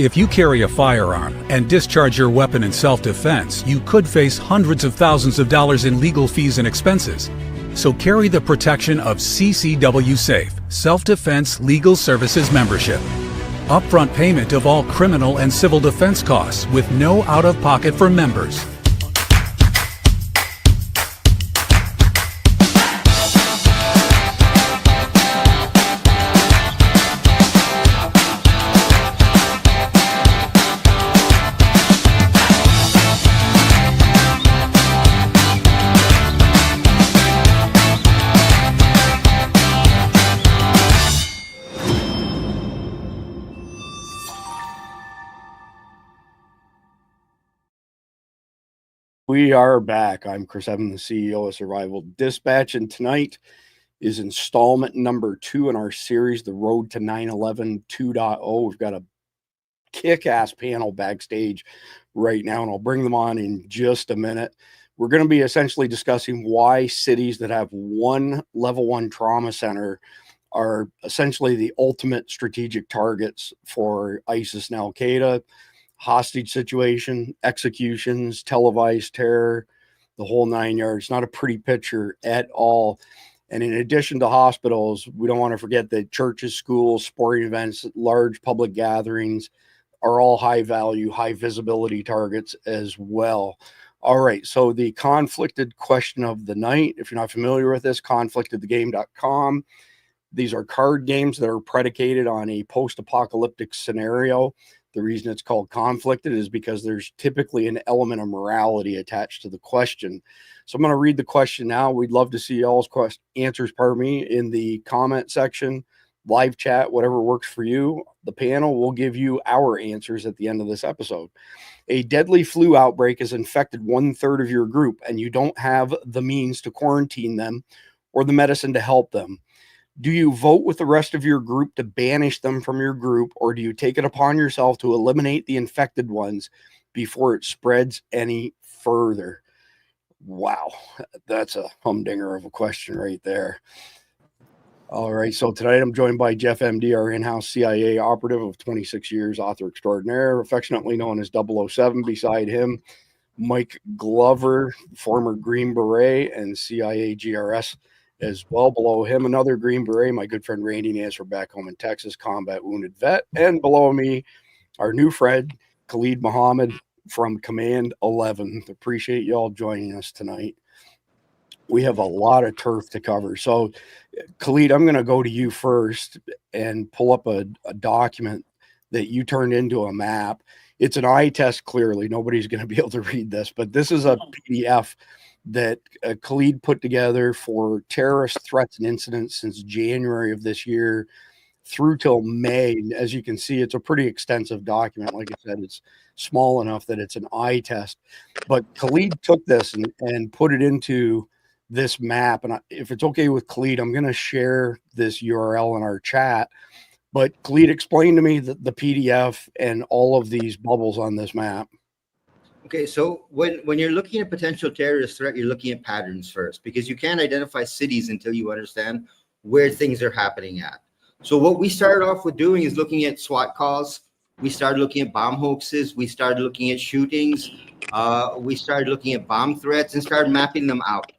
If you carry a firearm and discharge your weapon in self-defense, you could face hundreds of thousands of dollars in legal fees and expenses. So carry the protection of CCW Safe, Self-Defense Legal Services membership. Upfront payment of all criminal and civil defense costs with no out-of-pocket for members. We are back. I'm Chris Evans, the CEO of Survival Dispatch, and tonight is installment number 2 in our series, The Road to 9/11 2.0. We've got a kick-ass panel backstage right now, and I'll bring them on in just a minute. We're going to be essentially discussing why cities that have one level 1 trauma center are essentially the ultimate strategic targets for ISIS and Al-Qaeda. Hostage situation, executions, televised terror, the whole 9 yards. Not a pretty picture at all. And in addition to hospitals, we don't want to forget that churches, schools, sporting events, large public gatherings are all high value, high visibility targets as well. All right, so the conflicted question of the night, if you're not familiar with this, conflictedthegame.com. These are card games that are predicated on a post-apocalyptic scenario. The reason it's called conflicted is because there's typically an element of morality attached to the question. So I'm going to read the question now. We'd love to see y'all's answers, in the comment section, live chat, whatever works for you. The panel will give you our answers at the end of this episode. A deadly flu outbreak has infected 1/3 of your group, and you don't have the means to quarantine them or the medicine to help them. Do you vote with the rest of your group to banish them from your group, or do you take it upon yourself to eliminate the infected ones before it spreads any further? Wow, that's a humdinger of a question right there. All right, so tonight I'm joined by Jeff MD, our in-house CIA operative of 26 years, author extraordinaire, affectionately known as 007. Beside him, Mike Glover, former Green Beret and CIA GRS as well. Below him, another Green Beret, my good friend Randy Nasser back home in Texas, combat wounded vet. And below me, our new friend, Khalid Muhammad from CommandEleven. Appreciate y'all joining us tonight. We have a lot of turf to cover. So, Khalid, I'm going to go to you first and pull up a document that you turned into a map. It's an eye test, clearly. Nobody's going to be able to read this, but this is a PDF that Khalid put together for terrorist threats and incidents since January of this year through till May. As you can see, it's a pretty extensive document. Like I said, it's small enough that it's an eye test. But Khalid took this and put it into this map. And if it's okay with Khalid, I'm going to share this URL in our chat. But Khalid, explain to me the PDF and all of these bubbles on this map. Okay, so when you're looking at potential terrorist threat, you're looking at patterns first, because you can't identify cities until you understand where things are happening at. So what we started off with doing is looking at SWAT calls. We started looking at bomb hoaxes. We started looking at shootings. We started looking at bomb threats and started mapping them out.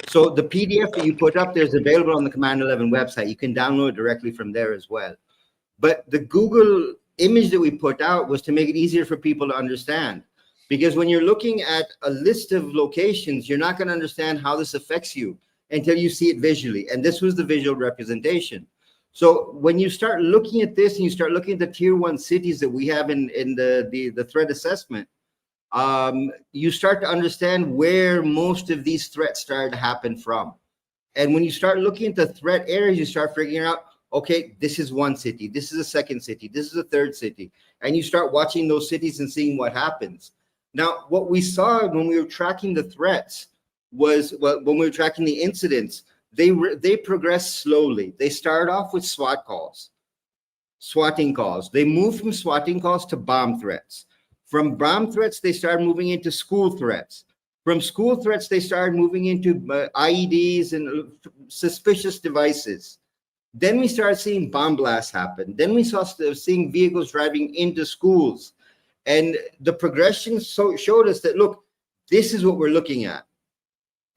So the PDF that you put up there is available on the CommandEleven website. You can download it directly from there as well. But the Google image that we put out was to make it easier for people to understand. Because when you're looking at a list of locations, you're not going to understand how this affects you until you see it visually. And this was the visual representation. So when you start looking at this and you start looking at the tier 1 cities that we have in the threat assessment, you start to understand where most of these threats started to happen from. And when you start looking at the threat areas, you start figuring out, okay, this is one city, this is a second city, this is a third city. And you start watching those cities and seeing what happens. Now, what we saw when we were tracking the threats was, well, when we were tracking the incidents, they progressed slowly. They started off with swatting calls. They moved from swatting calls to bomb threats. From bomb threats, they started moving into school threats. From school threats, they started moving into IEDs and suspicious devices. Then we started seeing bomb blasts happen. Then we seeing vehicles driving into schools. And the progression showed us that, look, this is what we're looking at.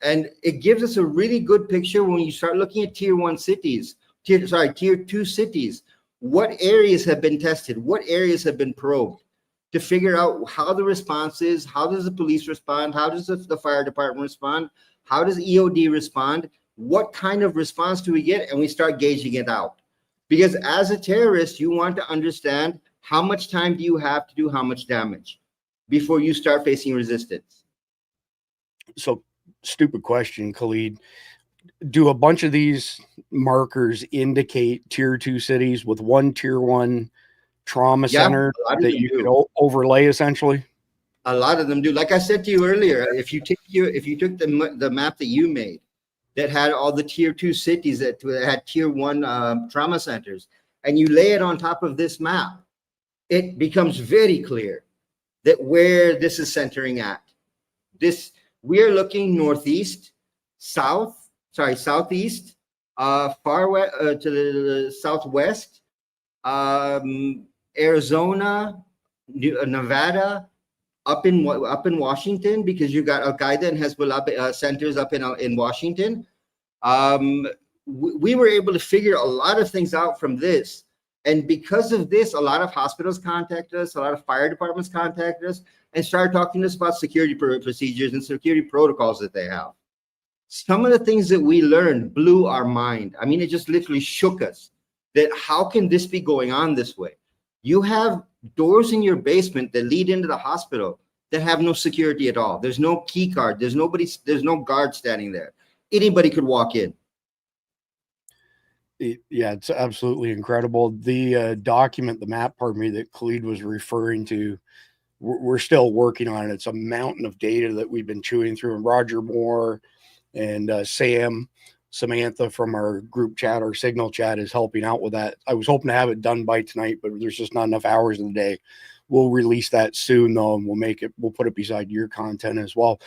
And it gives us a really good picture when you start looking at tier 2 cities. What areas have been tested? What areas have been probed to figure out how the response is? How does the police respond? How does the fire department respond? How does EOD respond? What kind of response do we get? And we start gauging it out. Because as a terrorist, you want to understand how much time do you have to do how much damage before you start facing resistance. So, stupid question, Khalid. Do a bunch of these markers indicate tier 2 cities with one tier 1 trauma center that you could overlay essentially? A lot of them do. Like I said to you earlier, if you took the map that you made that had all the tier 2 cities that had tier 1 trauma centers, and you lay it on top of this map, it becomes very clear that where this is centering at. We are looking northeast, southeast, far west to the southwest, Arizona, Nevada, up in Washington, because you got Al-Qaeda and Hezbollah centers up in Washington. We were able to figure a lot of things out from this. And because of this, a lot of hospitals contact us, a lot of fire departments contact us, and start talking to us about security procedures and security protocols that they have. Some of the things that we learned blew our mind. I mean, it just literally shook us that how can this be going on this way? You have doors in your basement that lead into the hospital that have no security at all. There's no key card. There's no guard standing there. Anybody could walk in. Yeah, it's absolutely incredible. The document, the map, that Khalid was referring to, we're still working on it. It's a mountain of data that we've been chewing through. And Roger Moore and Samantha from our group chat, our signal chat, is helping out with that. I was hoping to have it done by tonight, but there's just not enough hours in the day. We'll release that soon, though, and we'll put it beside your content as well.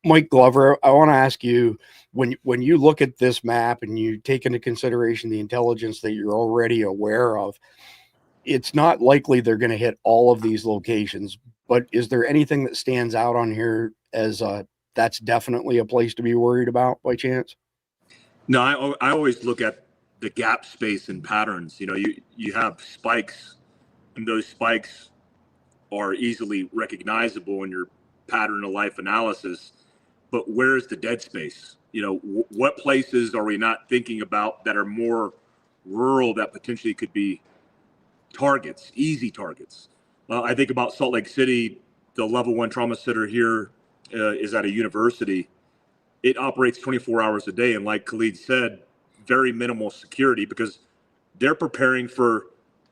Mike Glover, I want to ask you, when you look at this map and you take into consideration the intelligence that you're already aware of, it's not likely they're going to hit all of these locations, but is there anything that stands out on here as that's definitely a place to be worried about by chance? No, I always look at the gap space and patterns. You have spikes, and those spikes are easily recognizable in your pattern of life analysis, but where's the dead space? What places are we not thinking about that are more rural that potentially could be targets, easy targets? I think about Salt Lake City. The level 1 trauma center here is at a university. It operates 24 hours a day. And like Khalid said, very minimal security because they're preparing for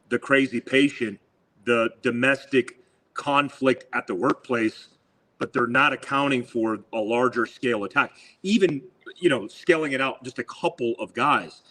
the crazy patient, the domestic conflict at the workplace, but they're not accounting for a larger scale attack, even, scaling it out just a couple of guys.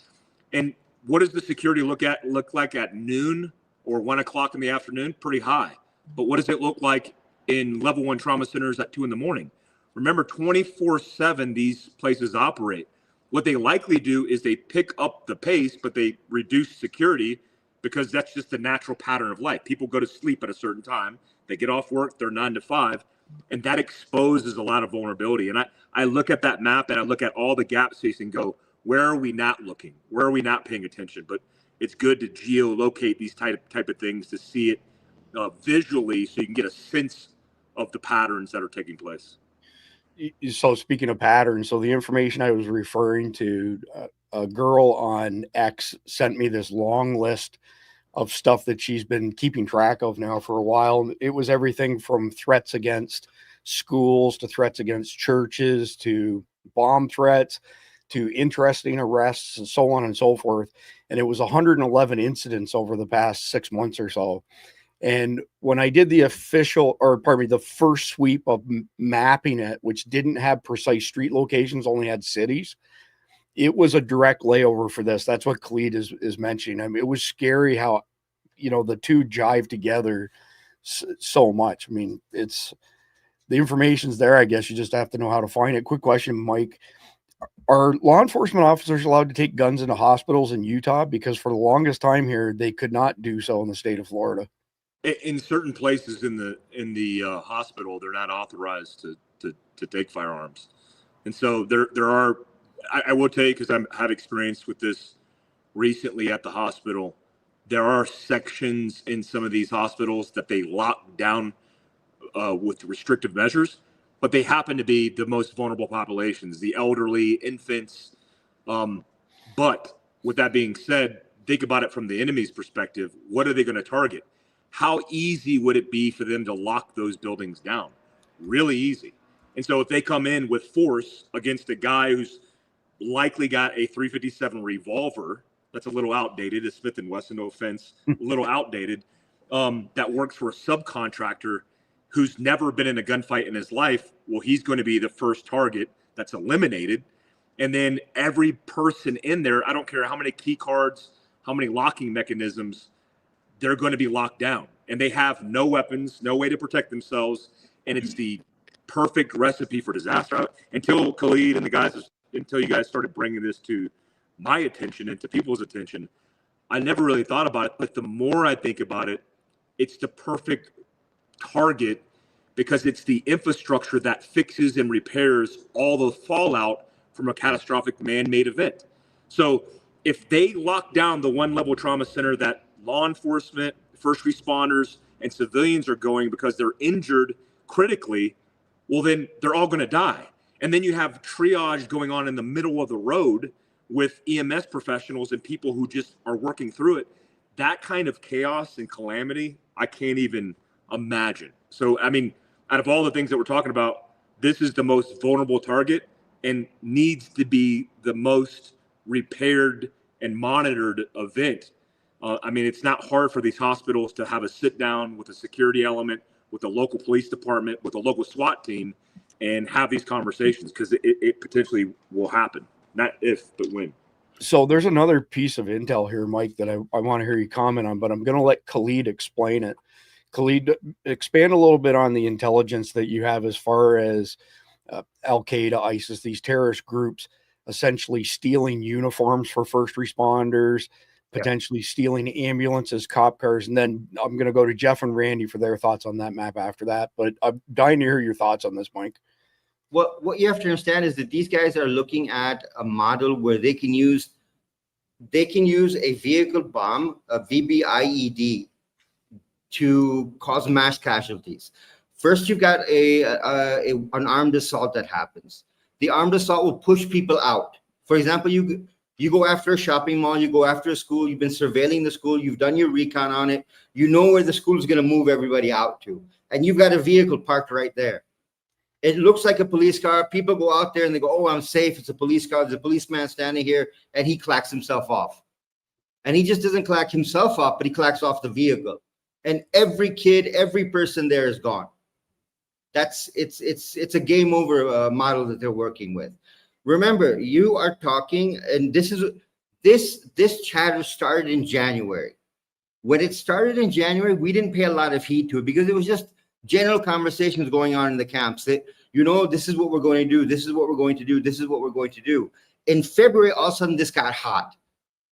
And what does the security look like at noon or 1 o'clock in the afternoon? Pretty high. But what does it look like in level 1 trauma centers at 2 a.m? Remember, 24/7 these places operate. What they likely do is they pick up the pace, but they reduce security because that's just the natural pattern of life. People go to sleep at a certain time. They get off work, they're 9 to 5, and that exposes a lot of vulnerability. And I look at that map and I look at all the gap space and go, where are we not looking? Where are we not paying attention? But it's good to geolocate these type of things to see it visually so you can get a sense of the patterns that are taking place. So speaking of patterns, so the information I was referring to, a girl on X sent me this long list of stuff that she's been keeping track of now for a while. It was everything from threats against schools to threats against churches to bomb threats to interesting arrests and so on and so forth. And it was 111 incidents over the past 6 months or so. And when I did the first sweep of mapping it, which didn't have precise street locations, only had cities, it was a direct layover for this. That's what Khalid is mentioning. I mean, it was scary how, the two jive together so much. I mean, the information's there. I guess you just have to know how to find it. Quick question, Mike. Are law enforcement officers allowed to take guns into hospitals in Utah? Because for the longest time here, they could not do so in the state of Florida. In certain places in the hospital, they're not authorized to take firearms, and so there are. I will tell you, because I have experience with this recently at the hospital. There are sections in some of these hospitals that they lock down with restrictive measures, but they happen to be the most vulnerable populations, the elderly, infants. But with that being said, think about it from the enemy's perspective. What are they going to target? How easy would it be for them to lock those buildings down? Really easy. And so if they come in with force against a guy who's likely got a 357 revolver, that's a little outdated, a Smith & Wesson, no offense, a little outdated, that works for a subcontractor who's never been in a gunfight in his life, well, he's going to be the first target that's eliminated. And then every person in there, I don't care how many key cards, how many locking mechanisms, they're going to be locked down. And they have no weapons, no way to protect themselves. And it's the perfect recipe for disaster. Until Khalid and the guys, until you guys started bringing this to my attention and to people's attention, I never really thought about it. But the more I think about it, it's the perfect target because it's the infrastructure that fixes and repairs all the fallout from a catastrophic man-made event. So if they lock down the one-level trauma center that law enforcement, first responders, and civilians are going because they're injured critically, well, then they're all going to die. And then you have triage going on in the middle of the road with EMS professionals and people who just are working through it. That kind of chaos and calamity, I can't even imagine. So, I mean, out of all the things that we're talking about, this is the most vulnerable target and needs to be the most repaired and monitored event. I mean, it's not hard for these hospitals to have a sit down with a security element, with the local police department, with a local SWAT team, and have these conversations because it potentially will happen. Not if, but when. So there's another piece of intel here, Mike, that I want to hear you comment on, but I'm going to let Khalid explain it. Khalid, expand a little bit on the intelligence that you have as far as Al-Qaeda, ISIS, these terrorist groups essentially stealing uniforms for first responders, potentially stealing ambulances, cop cars. And then I'm going to go to Jeff and Randy for their thoughts on that map after that. But I'm dying to hear your thoughts on this, Mike. What you have to understand is that these guys are looking at a model where they can use a vehicle bomb, a VBIED, to cause mass casualties. First, you've got an armed assault that happens. The armed assault will push people out. For example, you go after a shopping mall, you go after a school, you've been surveilling the school, you've done your recon on it, you know where the school is going to move everybody out to, and you've got a vehicle parked right there. It looks like a police car. People go out there and they go, oh, I'm safe. It's a police car. There's a policeman standing here, and he clacks himself off. And he just doesn't clack himself off, but he clacks off the vehicle. And every kid, every person there is gone. It's a game over model that they're working with. Remember, you are talking, and this chatter started in January. When it started in January, we didn't pay a lot of heed to it because it was just general conversations going on in the camps that, this is what we're going to do. This is what we're going to do. This is what we're going to do. In February, all of a sudden, this got hot.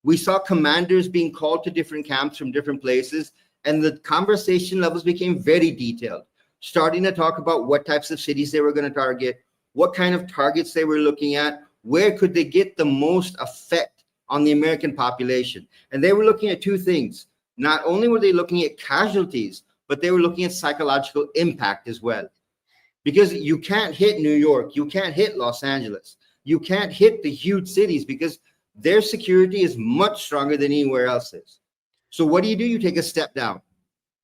We saw commanders being called to different camps from different places, and the conversation levels became very detailed, starting to talk about what types of cities they were going to target, what kind of targets they were looking at, where could they get the most effect on the American population. And they were looking at two things. Not only were they looking at casualties, but they were looking at psychological impact as well. Because you can't hit New York, you can't hit Los Angeles, you can't hit the huge cities because their security is much stronger than anywhere else's. So what do? You take a step down,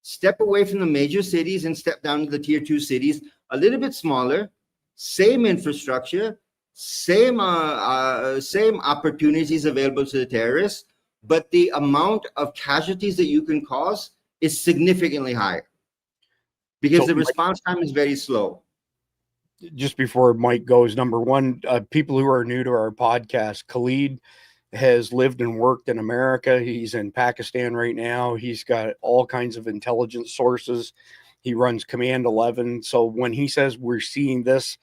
step away from the major cities and step down to the tier 2 cities, a little bit smaller, same infrastructure, same opportunities available to the terrorists, but the amount of casualties that you can cause is significantly higher because the response time is very slow. Just before Mike goes, number one, people who are new to our podcast, Khalid has lived and worked in America. He's in Pakistan right now. He's got all kinds of intelligence sources. He runs CommandEleven. So when he says we're seeing this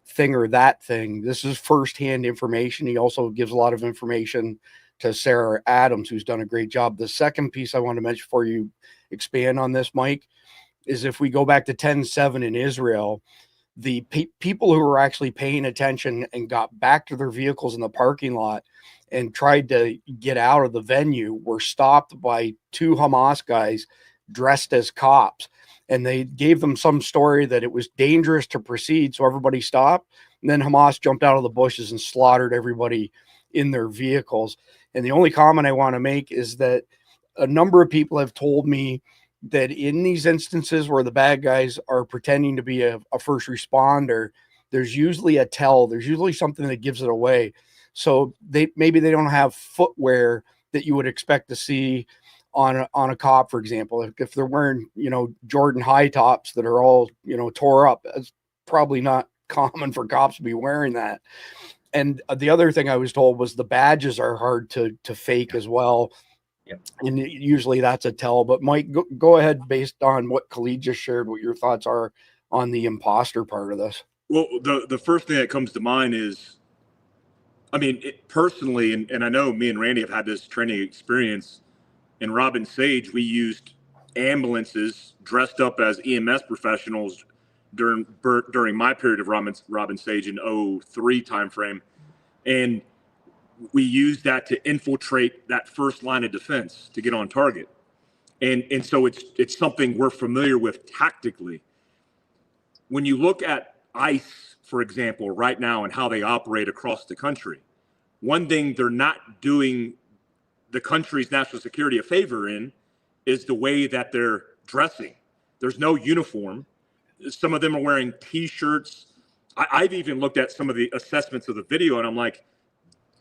thing or that thing. This is firsthand information. He also gives a lot of information to Sarah Adams, who's done a great job. The second piece I want to mention before you expand on this, Mike, is if we go back to 10/7 in Israel, the people who were actually paying attention and got back to their vehicles in the parking lot and tried to get out of the venue were stopped by two Hamas guys dressed as cops. And they gave them some story that it was dangerous to proceed, so everybody stopped. And then Hamas jumped out of the bushes and slaughtered everybody in their vehicles. And the only comment I want to make is that a number of people have told me that in these instances where the bad guys are pretending to be a first responder, there's usually a tell. There's usually something that gives it away. So maybe they don't have footwear that you would expect to see on a cop, for example. If they're wearing, Jordan high tops that are all, tore up, it's probably not common for cops to be wearing that. And the other thing I was told was the badges are hard to fake as well. Yep. And usually that's a tell. But Mike, go ahead, based on what Khalid just shared, what your thoughts are on the imposter part of this. Well, the first thing that comes to mind is, personally, and I know me and Randy have had this training experience. In Robin Sage, we used ambulances dressed up as EMS professionals during my period of Robin Sage in 2003 timeframe, and we used that to infiltrate that first line of defense to get on target, and so it's something we're familiar with tactically. When you look at ICE, for example, right now and how they operate across the country, one thing they're not doing the country's national security a favor in is the way that they're dressing. There's no uniform. Some of them are wearing T-shirts. I've even looked at some of the assessments of the video, and I'm like,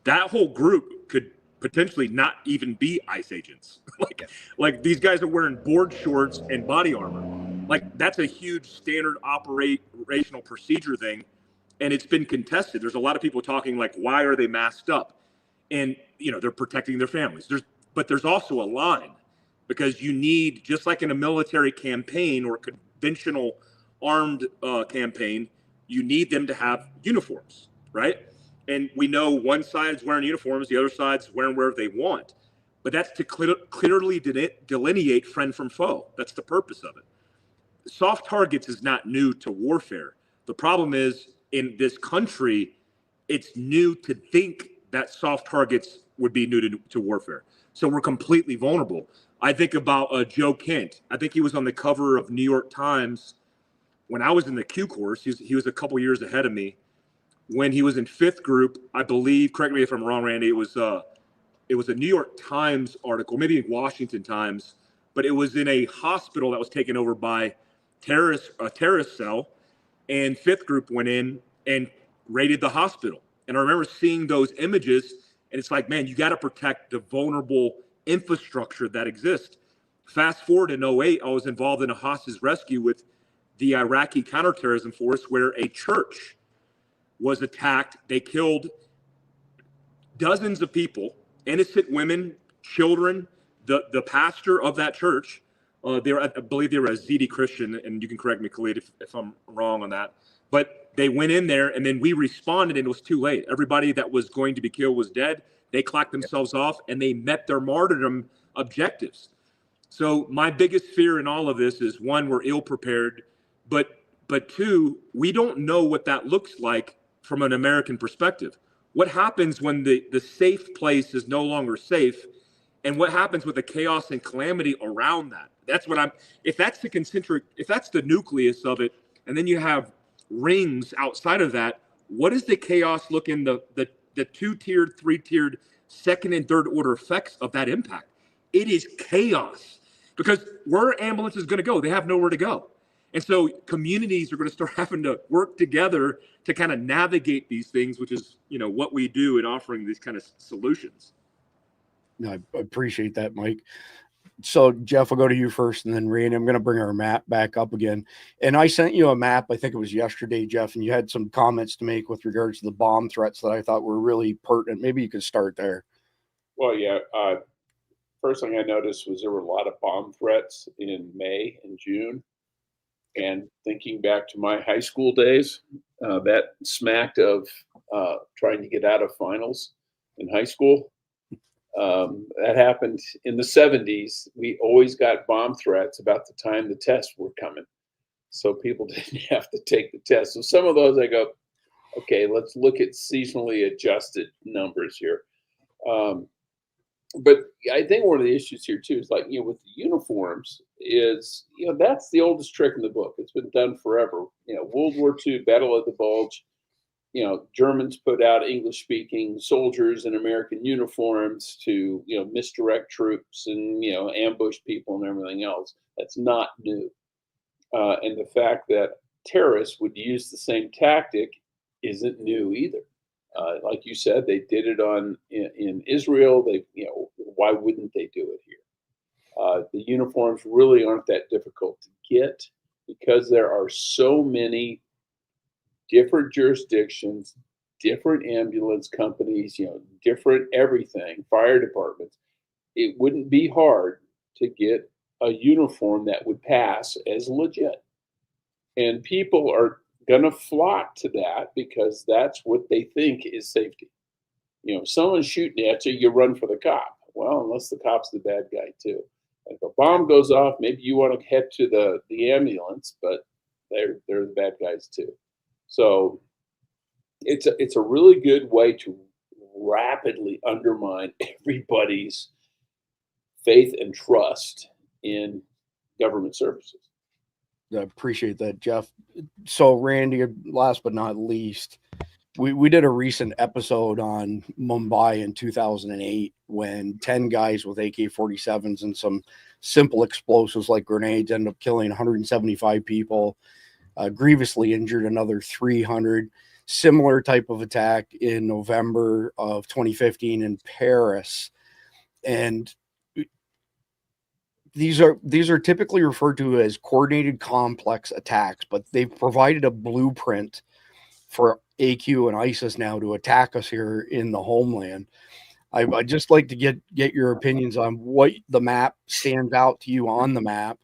that whole group could potentially not even be ICE agents. like these guys are wearing board shorts and body armor. Like, that's a huge standard operational procedure thing, and it's been contested. There's a lot of people talking like, why are they masked up? And they're protecting their families. But there's also a line, because you need, just like in a military campaign or conventional armed campaign, you need them to have uniforms, right? And we know one side's wearing uniforms, the other side's wearing wherever they want. But that's to clearly delineate friend from foe. That's the purpose of it. Soft targets is not new to warfare. The problem is, in this country, it's new to think that soft targets would be new to warfare. So we're completely vulnerable. I think about Joe Kent. I think he was on the cover of New York Times when I was in the Q course. He was a couple years ahead of me. When he was in 5th group, I believe, correct me if I'm wrong, Randy, it was a New York Times article, maybe Washington Times, but it was in a hospital that was taken over by a terrorist cell, and 5th group went in and raided the hospital. And I remember seeing those images, and it's like, man, you got to protect the vulnerable infrastructure that exists. Fast forward in 2008, I was involved in a hostage rescue with the Iraqi counterterrorism force, where a church was attacked. They killed dozens of people, innocent women, children. The pastor of that church, I believe they were a Yazidi Christian, and you can correct me, Khalid, if I'm wrong on that. But they went in there, and then we responded, and it was too late. Everybody that was going to be killed was dead. They clocked themselves off, and they met their martyrdom objectives. So my biggest fear in all of this is, one, we're ill prepared, but two, we don't know what that looks like from an American perspective. What happens when the safe place is no longer safe, and what happens with the chaos and calamity around that? That's what if that's the nucleus of it, and then you have rings outside of that, what does the chaos look in the 2-tiered, 3-tiered, second and third order effects of that impact? It is chaos, because where are ambulances going to go? They have nowhere to go. And so communities are going to start having to work together to kind of navigate these things, which is, what we do in offering these kind of solutions. No, I appreciate that, Mike. So Jeff, I'll go to you first, and then Randy. I'm going to bring our map back up again. And I sent you a map, I think it was yesterday, Jeff, and you had some comments to make with regards to the bomb threats that I thought were really pertinent. Maybe you could start there. Well, yeah. First thing I noticed was there were a lot of bomb threats in May and June. And thinking back to my high school days, That smacked of trying to get out of finals in high school. That happened in the 70s. We always got bomb threats about the time the tests were coming. So people didn't have to take the test. So some of those I go, okay, let's look at seasonally adjusted numbers here. But I think one of the issues here too is like, with the uniforms is, that's the oldest trick in the book. It's been done forever. World War II, Battle of the Bulge, Germans put out English speaking soldiers in American uniforms to, misdirect troops and, ambush people and everything else. That's not new. And the fact that terrorists would use the same tactic isn't new either. Like you said, they did it in Israel. Why wouldn't they do it here? The uniforms really aren't that difficult to get because there are so many different jurisdictions, different ambulance companies, different everything, fire departments. It wouldn't be hard to get a uniform that would pass as legit. And people are going to flock to that because that's what they think is safety. If someone's shooting at you, you run for the cop. Well, unless the cop's the bad guy too. If a bomb goes off, maybe you want to head to the ambulance, but they're the bad guys too. So it's a really good way to rapidly undermine everybody's faith and trust in government services. I appreciate that, Jeff. So, Randy, last but not least, we did a recent episode on Mumbai in 2008 when 10 guys with AK-47s and some simple explosives like grenades ended up killing 175 people, grievously injured another 300. Similar type of attack in November of 2015 in Paris. And these are typically referred to as coordinated complex attacks, but they've provided a blueprint for AQ and ISIS now to attack us here in the homeland. I'd just like to get your opinions on what the map stands out to you on the map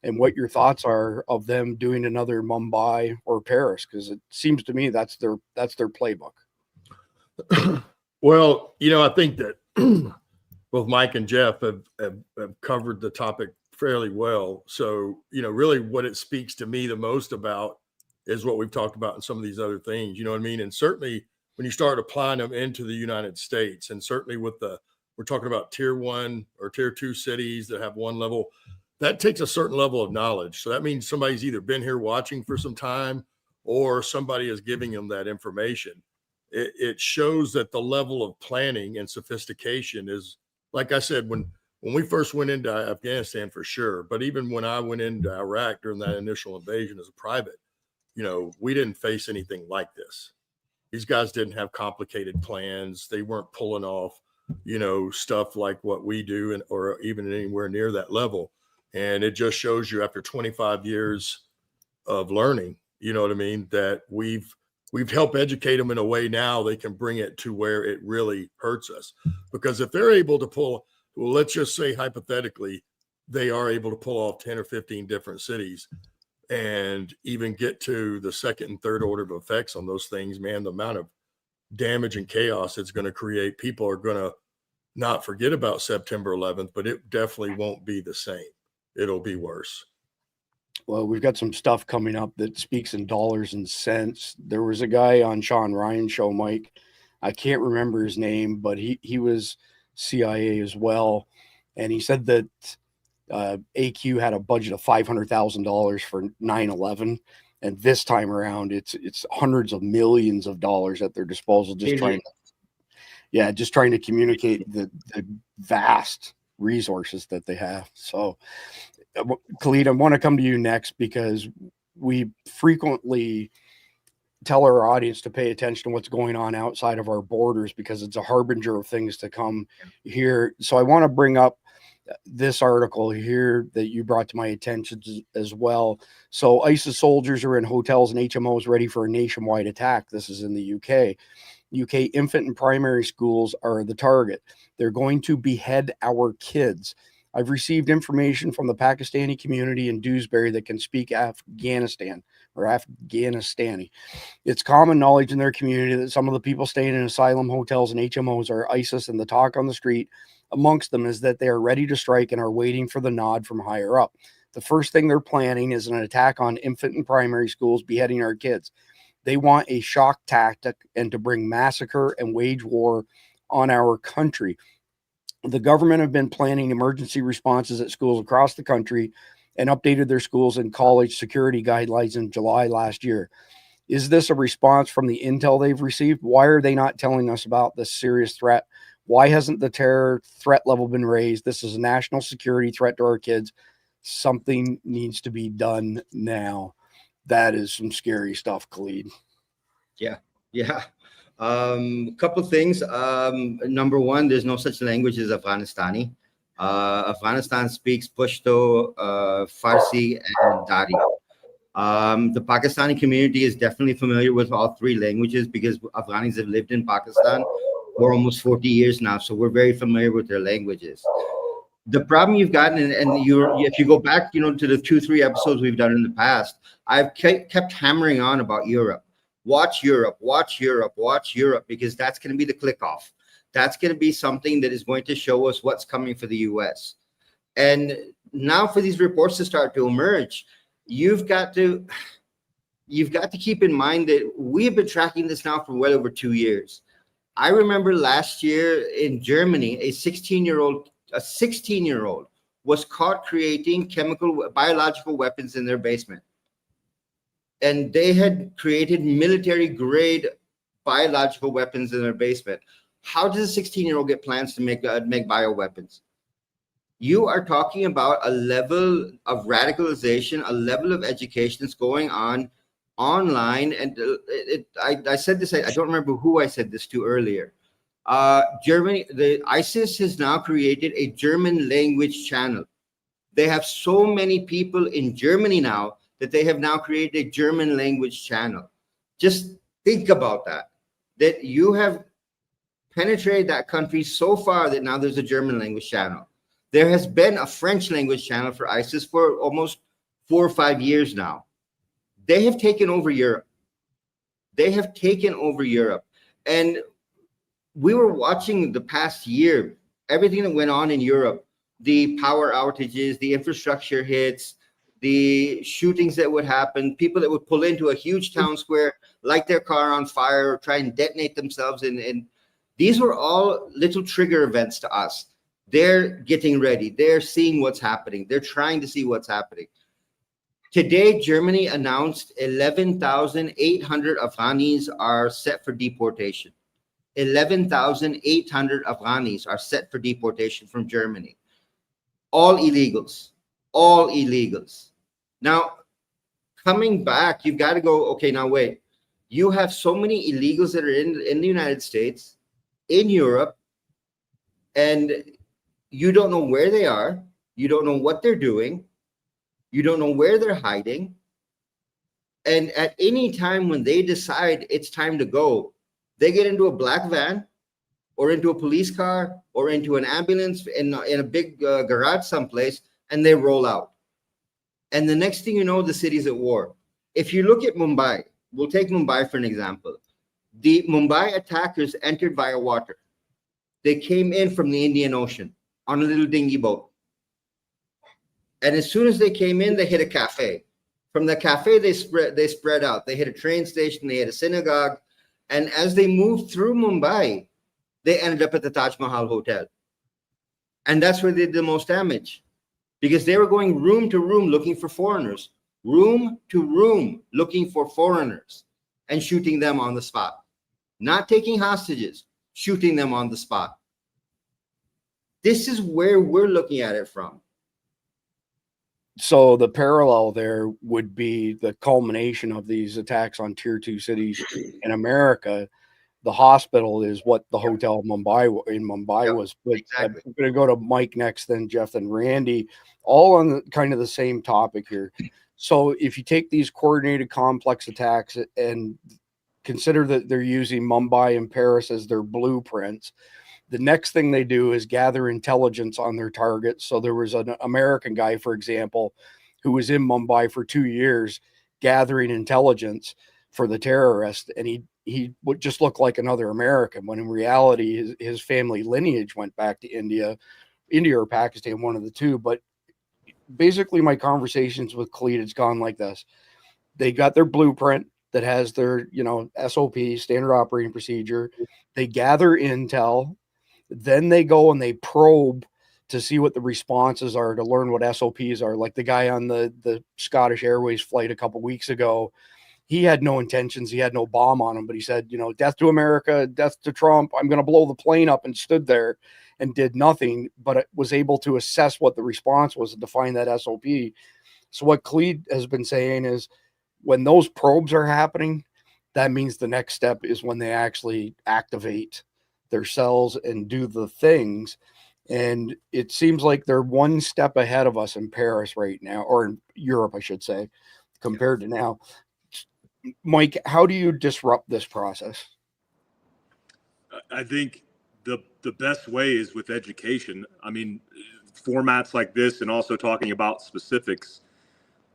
and what your thoughts are of them doing another Mumbai or Paris, because it seems to me that's their playbook. Well, I think that both Mike and Jeff have covered the topic fairly well. So, really what it speaks to me the most about is what we've talked about in some of these other things, you know what I mean? And certainly when you start applying them into the United States, and certainly we're talking about tier 1 or tier 2 cities that have one level, that takes a certain level of knowledge. So that means somebody's either been here watching for some time or somebody is giving them that information. It shows that the level of planning and sophistication is, like I said, when we first went into Afghanistan, for sure, but even when I went into Iraq during that initial invasion as a private, we didn't face anything like this. These guys didn't have complicated plans. They weren't pulling off, stuff like what we do, or even anywhere near that level. And it just shows you after 25 years of learning, you know what I mean, that we've helped educate them in a way now they can bring it to where it really hurts us. Because if they're able to pull, well, let's just say hypothetically, they are able to pull off 10 or 15 different cities and even get to the second and third order of effects on those things, man, the amount of damage and chaos it's going to create, people are going to not forget about September 11th, but it definitely won't be the same. It'll be worse. Well, we've got some stuff coming up that speaks in dollars and cents. There was a guy on Sean Ryan's show, Mike. I can't remember his name, but he was CIA as well. And he said that AQ had a budget of $500,000 for 9/11. And this time around, it's hundreds of millions of dollars at their disposal, just trying to communicate the vast resources that they have. So, Khalid, I want to come to you next because we frequently tell our audience to pay attention to what's going on outside of our borders because it's a harbinger of things to come here. So I want to bring up this article here that you brought to my attention as well. So ISIS soldiers are in hotels and HMOs ready for a nationwide attack. This is in the UK. UK infant and primary schools are the target. They're going to behead our kids. I've received information from the Pakistani community in Dewsbury that can speak Afghanistani. It's common knowledge in their community that some of the people staying in asylum hotels and HMOs are ISIS, and the talk on the street amongst them is that they are ready to strike and are waiting for the nod from higher up. The first thing they're planning is an attack on infant and primary schools, beheading our kids. They want a shock tactic and to bring massacre and wage war on our country. The government have been planning emergency responses at schools across the country and updated their schools and college security guidelines in July last year. Is this a response from the intel they've received? Why are they not telling us about this serious threat? Why hasn't the terror threat level been raised? This is a national security threat to our kids. Something needs to be done now. That is some scary stuff, Khalid. Yeah. A couple of things. Number one, there's no such language as Afghanistani. Afghanistan speaks Pashto, Farsi, and Dari. The Pakistani community is definitely familiar with all three languages because Afghanis have lived in Pakistan for almost 40 years now, so we're very familiar with their languages. The problem you've gotten, if you go back, to the 2-3 episodes we've done in the past, I've kept hammering on about Europe. Watch Europe, because that's going to be the click off. That's going to be something that is going to show us what's coming for the U.S. And now for these reports to start to emerge, you've got to keep in mind that we've been tracking this now for well over 2 years. I remember last year in Germany, a 16-year-old was caught creating biological weapons in their basement. And they had created military-grade biological weapons in their basement. How does a 16-year-old get plans to make bioweapons? You are talking about a level of radicalization, a level of education that's going on online. And I said this, I don't remember who I said this to earlier. ISIS has now created a German language channel. They have so many people in Germany now that they have now created a German language channel. Just think about that you have penetrated that country so far that now there's a German language channel. There has been a French language channel for ISIS for almost 4 or 5 years now. They have taken over Europe. And we were watching the past year, everything that went on in Europe, the power outages, the infrastructure hits, the shootings that would happen, people that would pull into a huge town square, light their car on fire, or try and detonate themselves. And these were all little trigger events to us. They're getting ready. They're seeing what's happening. They're trying to see what's happening. Today, Germany announced 11,800 Afghanis are set for deportation. 11,800 Afghanis are set for deportation from Germany. All illegals. Now, coming back, you've got to go, okay, now wait. You have so many illegals that are in the United States, in Europe, and you don't know where they are. You don't know what they're doing. You don't know where they're hiding. And at any time when they decide it's time to go, they get into a black van or into a police car or into an ambulance in a big garage someplace, and they roll out. And the next thing you know, the city's at war. If you look at Mumbai, we'll take Mumbai for an example. The Mumbai attackers entered via water. They came in from the Indian Ocean on a little dinghy boat. And as soon as they came in, they hit a cafe. From the cafe, they spread out. They hit a train station, they hit a synagogue. And as they moved through Mumbai, they ended up at the Taj Mahal Hotel. And that's where they did the most damage, because they were going room to room looking for foreigners, room to room looking for foreigners and shooting them on the spot, not taking hostages, shooting them on the spot. This is where we're looking at it from. So the parallel there would be the culmination of these attacks on tier 2 cities in America. The hospital is what the hotel in Mumbai was. But exactly. I'm going to go to Mike next, then Jeff, and Randy, all on kind of the same topic here. So if you take these coordinated complex attacks and consider that they're using Mumbai and Paris as their blueprints, The next thing they do is gather intelligence on their targets. So there was an American guy, for example, who was in Mumbai for 2 years gathering intelligence for the terrorist, and he would just look like another American, when in reality his family lineage went back to India or Pakistan, one of the two. But basically my conversations with Khalid has gone like this. They got their blueprint that has their, SOP, standard operating procedure. They gather intel, then they go and they probe to see what the responses are, to learn what SOPs are. Like the guy on the Scottish Airways flight a couple weeks ago, he had no intentions. He had no bomb on him, but he said, death to America, death to Trump. I'm going to blow the plane up, and stood there and did nothing, but it was able to assess what the response was and define that SOP. So what Khalid has been saying is, when those probes are happening, that means the next step is when they actually activate their cells and do the things. And it seems like they're one step ahead of us in Paris right now, or in Europe, I should say, compared to now. Mike, how do you disrupt this process? I think the best way is with education. I mean, formats like this, and also talking about specifics.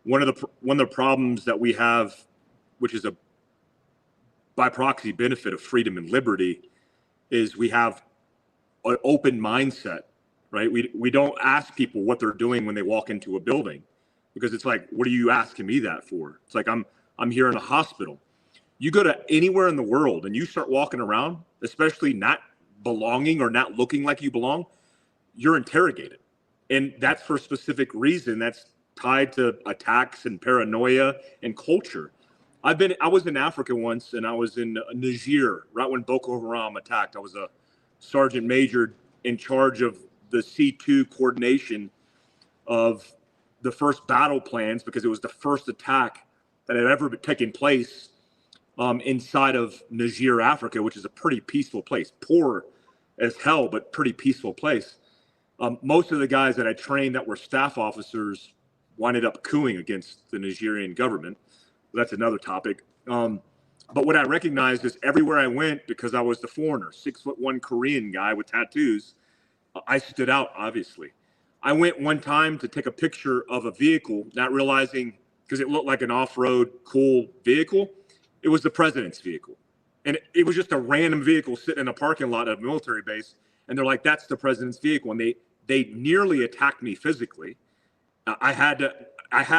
One of the problems that we have, which is a by proxy benefit of freedom and liberty, is we have an open mindset, right? We don't ask people what they're doing when they walk into a building, because it's like, what are you asking me that for? It's like, I'm here in a hospital. You go to anywhere in the world and you start walking around, especially not belonging or not looking like you belong, you're interrogated. And that's for a specific reason. That's tied to attacks and paranoia and culture. I was in Africa once, and I was in Niger right when Boko Haram attacked. I was a sergeant major in charge of the C2 coordination of the first battle plans, because it was the first attack that had ever taken place inside of Niger, Africa, which is a pretty peaceful place. Poor as hell, but pretty peaceful place. Most of the guys that I trained that were staff officers winded up cooing against the Nigerian government. That's another topic. But what I recognized is everywhere I went, because I was the foreigner, 6'1" Korean guy with tattoos, I stood out, obviously. I went one time to take a picture of a vehicle, not realizing, because it looked like an off-road cool vehicle, it was the president's vehicle. And it was just a random vehicle sitting in a parking lot at a military base. And they're like, that's the president's vehicle. And they nearly attacked me physically. I had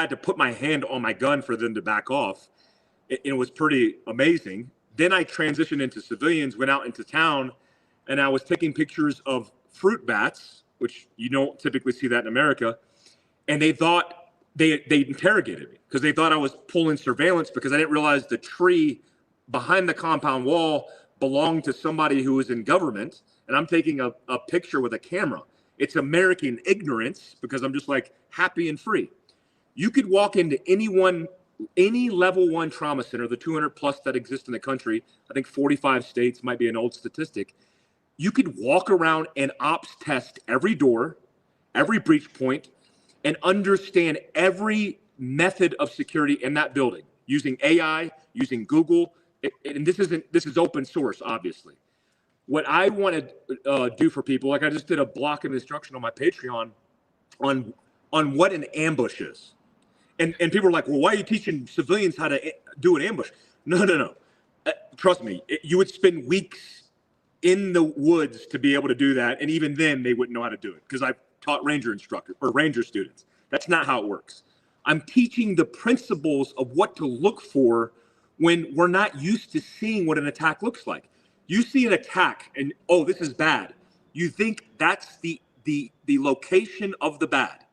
to put my hand on my gun for them to back off. It was pretty amazing. Then I transitioned into civilians, went out into town, and I was taking pictures of fruit bats, which you don't typically see that in America. And they thought, they interrogated me because they thought I was pulling surveillance, because I didn't realize the tree behind the compound wall belonged to somebody who was in government. And I'm taking a picture with a camera. It's American ignorance, because I'm just like happy and free. You could walk into any level 1 trauma center, the 200 plus that exist in the country. I think 45 states might be an old statistic. You could walk around and ops test every door, every breach point, and understand every method of security in that building using AI, using Google. And this is open source, obviously. What I want to do for people, like I just did a block of instruction on my Patreon on what an ambush is. And people are like, well, why are you teaching civilians how to do an ambush? No. Trust me, you would spend weeks in the woods to be able to do that. And even then they wouldn't know how to do it, because I've taught Ranger students. That's not how it works. I'm teaching the principles of what to look for when we're not used to seeing what an attack looks like. You see an attack and, oh, this is bad. You think that's the location of the bad.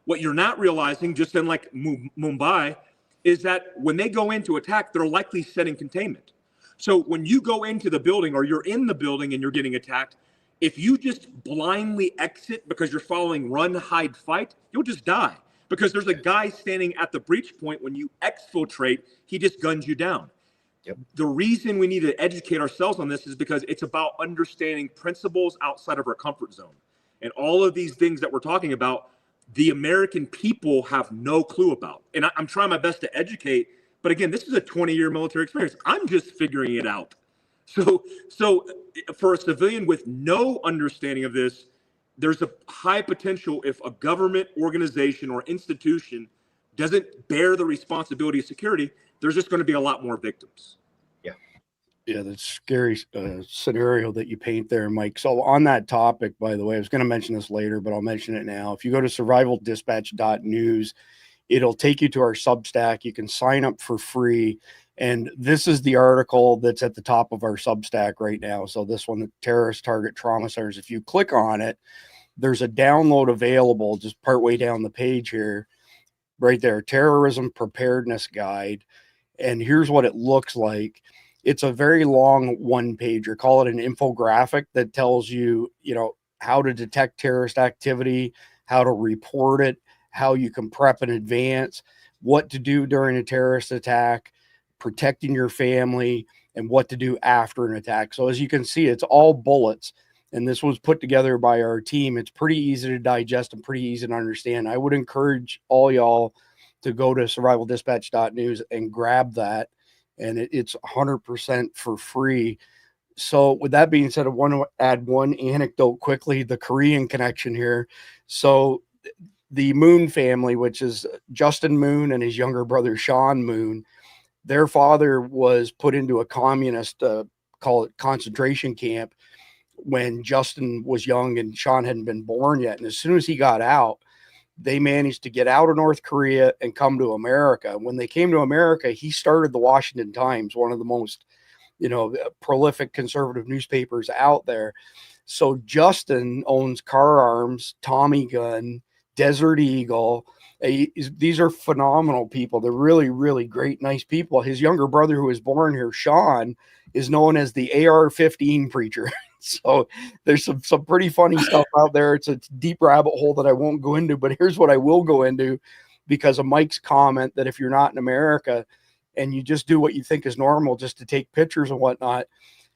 What you're not realizing, just in like Mumbai, is that when they go into attack, they're likely setting containment. So when you go into the building, or you're in the building and you're getting attacked, if you just blindly exit because you're following run, hide, fight, you'll just die. Because there's a guy standing at the breach point. When you exfiltrate, he just guns you down. Yep. The reason we need to educate ourselves on this is because it's about understanding principles outside of our comfort zone. And all of these things that we're talking about, the American people have no clue about. And I'm trying my best to educate. But again, this is a 20-year military experience. I'm just figuring it out. So for a civilian with no understanding of this, there's a high potential if a government organization or institution doesn't bear the responsibility of security, there's just going to be a lot more victims. Yeah, that's scary scenario that you paint there, Mike. So on that topic, by the way, I was going to mention this later, but I'll mention it now. If you go to survivaldispatch.news, it'll take you to our Substack. You can sign up for free. And this is the article that's at the top of our Substack right now. So this one, the terrorist target trauma centers, if you click on it, there's a download available just partway down the page here, right there, Terrorism Preparedness Guide. And here's what it looks like. It's a very long one-pager. Call it an infographic that tells you, how to detect terrorist activity, how to report it, how you can prep in advance, what to do during a terrorist attack, protecting your family, and what to do after an attack. So as you can see, it's all bullets. And this was put together by our team. It's pretty easy to digest and pretty easy to understand. I would encourage all y'all to go to survivaldispatch.news and grab that. And it's 100% for free. So with that being said, I want to add one anecdote quickly, the Korean connection here. So the Moon family, which is Justin Moon and his younger brother, Sean Moon, their father was put into a communist, call it concentration camp, when Justin was young and Sean hadn't been born yet. And as soon as he got out, they managed to get out of North Korea and come to America. When they came to America, he started the Washington Times, one of the most, prolific conservative newspapers out there. So Justin owns Car Arms, Tommy Gun, Desert Eagle. These are phenomenal people. They're really, really great, nice people. His younger brother, who was born here, Sean, is known as the AR-15 preacher. So there's some pretty funny stuff out there. It's a deep rabbit hole that I won't go into, but here's what I will go into because of Mike's comment that if you're not in America and you just do what you think is normal just to take pictures and whatnot,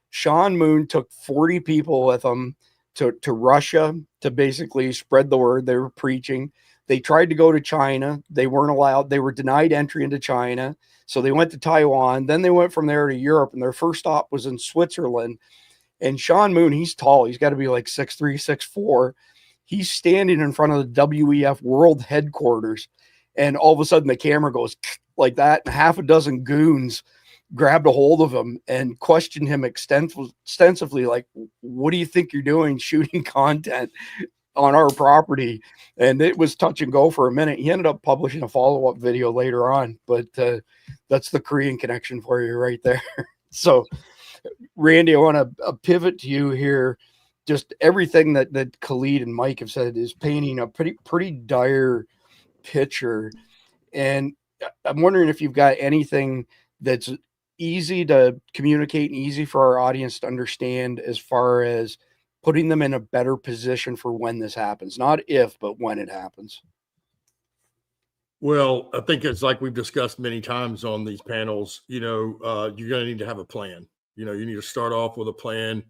Sean Moon took 40 people with him to Russia to basically spread the word. They were preaching. They tried to go to China. They weren't allowed. They were denied entry into China. So they went to Taiwan. Then they went from there to Europe, and their first stop was in Switzerland. And Sean Moon, he's tall. He's got to be like 6'3", 6'4". He's standing in front of the WEF World Headquarters. And all of a sudden the camera goes like that. And half a dozen goons grabbed a hold of him and questioned him extensively. Like, what do you think you're doing shooting content on our property? And it was touch and go for a minute. He ended up publishing a follow-up video later on. But that's the Korean connection for you right there. So, Randy, I want to pivot to you here. Just everything that Khalid and Mike have said is painting a pretty dire picture. And I'm wondering if you've got anything that's easy to communicate and easy for our audience to understand as far as putting them in a better position for when this happens. Not if, but when it happens. Well, I think it's like we've discussed many times on these panels, you're going to need to have a plan. You need to start off with a plan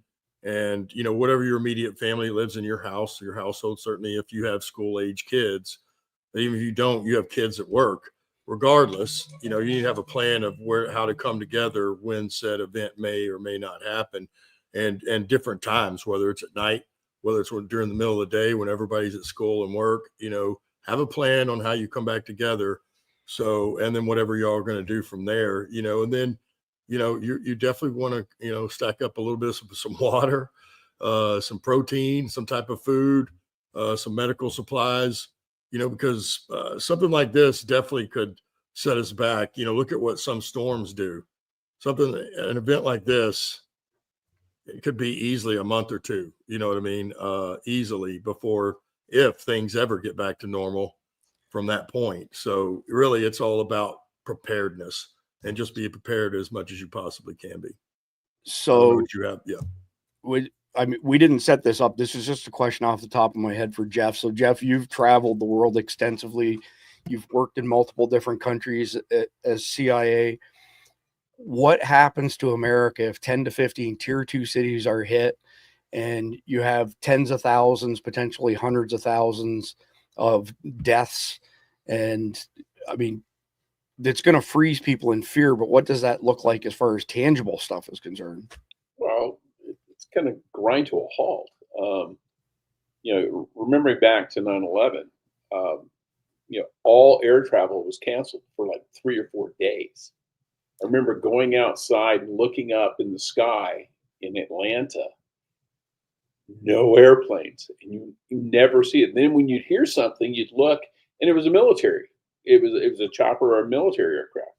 and, whatever your immediate family lives in your house, your household, certainly if you have school age kids, even if you don't, you have kids at work, regardless, you need to have a plan of how to come together when said event may or may not happen and different times, whether it's at night, whether it's during the middle of the day when everybody's at school and work, have a plan on how you come back together. So, and then whatever y'all are going to do from there, and then, you definitely want to, stack up a little bit of some water, some protein, some type of food, some medical supplies, because something like this definitely could set us back. Look at what some storms do. An event like this, it could be easily a month or two, you know what I mean? Easily before, if things ever get back to normal from that point. So really it's all about preparedness. And just be prepared as much as you possibly can be. So what you have, yeah. We didn't set this up. This is just a question off the top of my head for Jeff. So Jeff, you've traveled the world extensively. You've worked in multiple different countries as CIA. What happens to America if 10 to 15 tier 2 cities are hit and you have tens of thousands, potentially hundreds of thousands of deaths? And I mean, that's going to freeze people in fear, but what does that look like as far as tangible stuff is concerned? Well, it's kind of grind to a halt. Remembering back to 9/11, all air travel was canceled for like 3 or 4 days. I remember going outside and looking up in the sky in Atlanta, no airplanes, and you never see it. And then when you'd hear something, you'd look, and it was a military. It was a chopper or a military aircraft.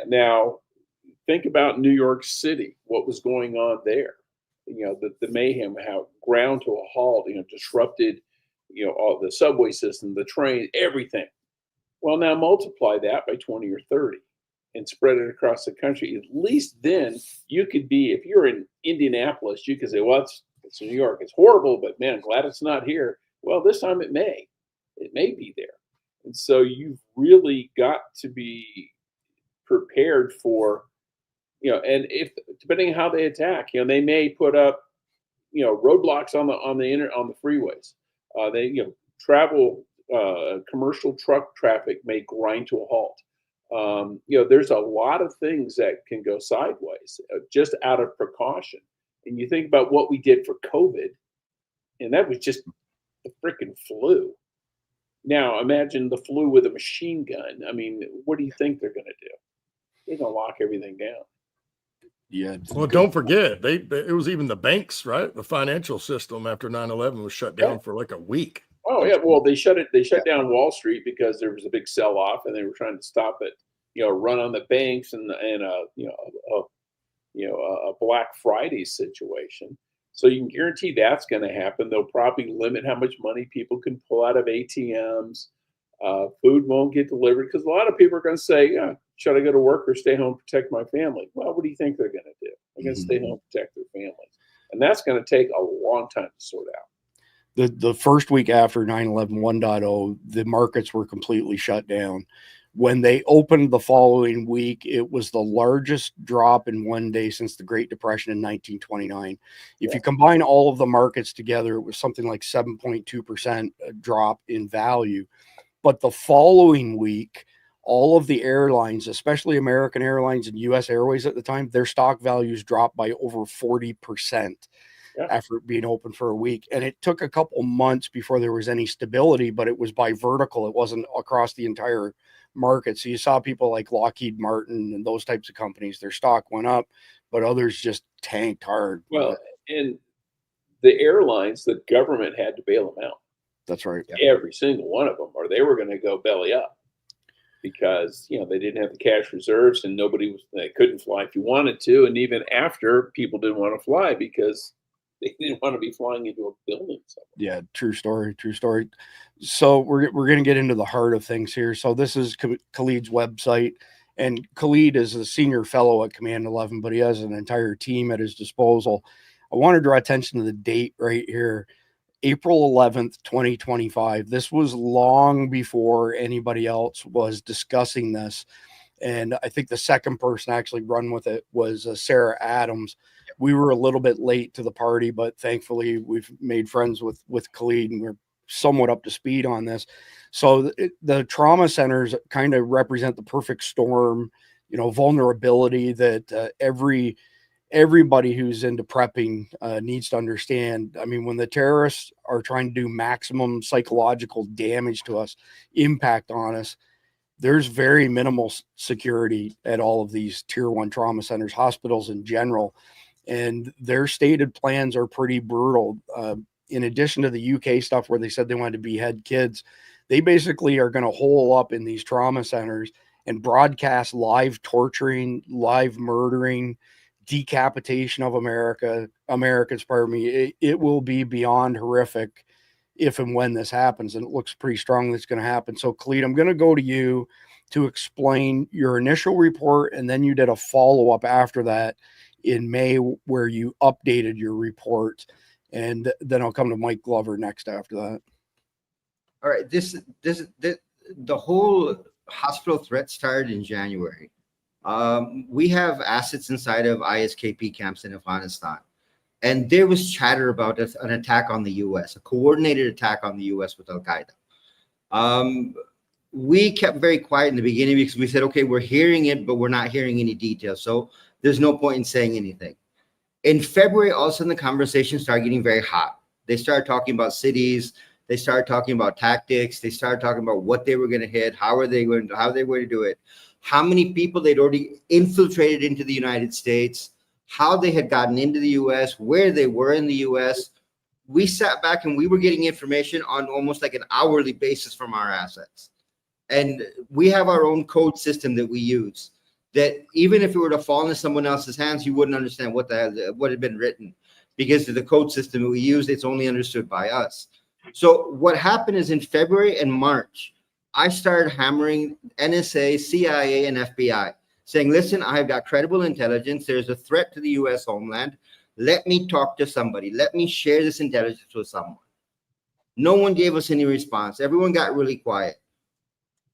Now, think about New York City. What was going on there? The mayhem, how ground to a halt. Disrupted. All the subway system, the train, everything. Well, now multiply that by 20 or 30 and spread it across the country. At least then you could be, if you're in Indianapolis, you could say, well, it's New York. It's horrible, but man, glad it's not here. Well, this time it may be there. And so you've really got to be prepared for, and if depending on how they attack, they may put up, roadblocks on the freeways. Travel, commercial truck traffic may grind to a halt. There's a lot of things that can go sideways just out of precaution. And you think about what we did for COVID, and that was just the freaking flu. Now imagine the flu with a machine gun. I mean, what do you think they're going to do? They're going to lock everything down. Yeah. Well, don't forget, it was even the banks, right? The financial system after 9/11 was shut down for like a week. Oh yeah, well they shut down Wall Street because there was a big sell-off, and they were trying to stop it. Run on the banks and a Black Friday situation. So you can guarantee that's going to happen. They'll probably limit how much money people can pull out of ATMs. Food won't get delivered because a lot of people are going to say, yeah, should I go to work or stay home and protect my family? Well, what do you think they're going to do? They're going to stay home and protect their families. And that's going to take a long time to sort out. The first week after 9/11 1.0, the markets were completely shut down. When they opened the following week, it was the largest drop in one day since the Great Depression in 1929. If you combine all of the markets together, it was something like 7.2% drop in value. But the following week, all of the airlines, especially American Airlines and US Airways at the time, their stock values dropped by over 40%. After being open for a week. And it took a couple months before there was any stability, but it was by vertical. It wasn't across the entire market. So you saw people like Lockheed Martin and those types of companies, their stock went up, but others just tanked hard. Well, and the airlines, the government had to bail them out. That's right. Every single one of them, or they were going to go belly up because, they didn't have the cash reserves and they couldn't fly if you wanted to. And even after, people didn't want to fly because they didn't want to be flying into a building. Yeah, true story. So we're going to get into the heart of things here. So this is Khalid's website, and Khalid is a senior fellow at CommandEleven, but he has an entire team at his disposal. I want to draw attention to the date right here, April 11th, 2025. This was long before anybody else was discussing this. And I think the second person actually run with it was Sarah Adams. We were a little bit late to the party, but thankfully we've made friends with Khalid and we're somewhat up to speed on this. So the trauma centers kind of represent the perfect storm, vulnerability that everybody who's into prepping needs to understand. I mean, when the terrorists are trying to do maximum psychological damage to us, impact on us, there's very minimal security at all of these tier 1 trauma centers, hospitals in general. And their stated plans are pretty brutal. In addition to the UK stuff where they said they wanted to behead kids, they basically are going to hole up in these trauma centers and broadcast live torturing, live murdering, decapitation of Americans. It will be beyond horrific if and when this happens. And it looks pretty strong that's going to happen. So Khalid, I'm going to go to you to explain your initial report. And then you did a follow-up after that in May where you updated your report, and then I'll come to Mike Glover next after that. All right, the whole hospital threat started in January. We have assets inside of ISKP camps in Afghanistan, and there was chatter about an attack on the U.S., a coordinated attack on the U.S. with Al-Qaeda. We kept very quiet in the beginning because we said, okay, we're hearing it, but we're not hearing any details. So there's no point in saying anything. In February, all of a sudden the conversation started getting very hot. They started talking about cities. They started talking about tactics. They started talking about what they were going to hit, how they were going to do it, how many people they'd already infiltrated into the United States, how they had gotten into the U.S., where they were in the U.S. We sat back and we were getting information on almost like an hourly basis from our assets. And we have our own code system that we use that even if it were to fall into someone else's hands, you wouldn't understand what had been written, because of the code system that we use, it's only understood by us. So what happened is in February and March, I started hammering NSA, CIA, and FBI, saying, listen, I've got credible intelligence. There's a threat to the U.S. homeland. Let me talk to somebody. Let me share this intelligence with someone. No one gave us any response. Everyone got really quiet.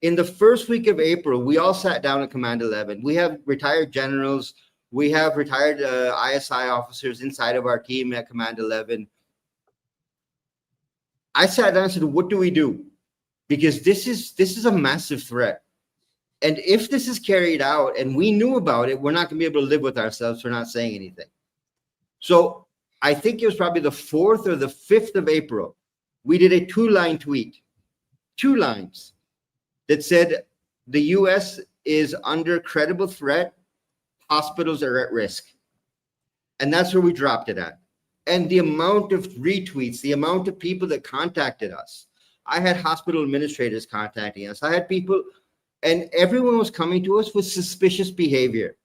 In the first week of April, we all sat down at CommandEleven. We have retired generals. We have retired ISI officers inside of our team at CommandEleven. I sat down and said, what do we do? Because this is a massive threat. And if this is carried out and we knew about it, we're not going to be able to live with ourselves for not saying anything. So I think it was probably the 4th or the 5th of April. We did a 2-line tweet, 2 lines, that said the U.S. is under credible threat. Hospitals are at risk. And that's where we dropped it at. And the amount of retweets, the amount of people that contacted us. I had hospital administrators contacting us. I had people, and everyone was coming to us with suspicious behavior.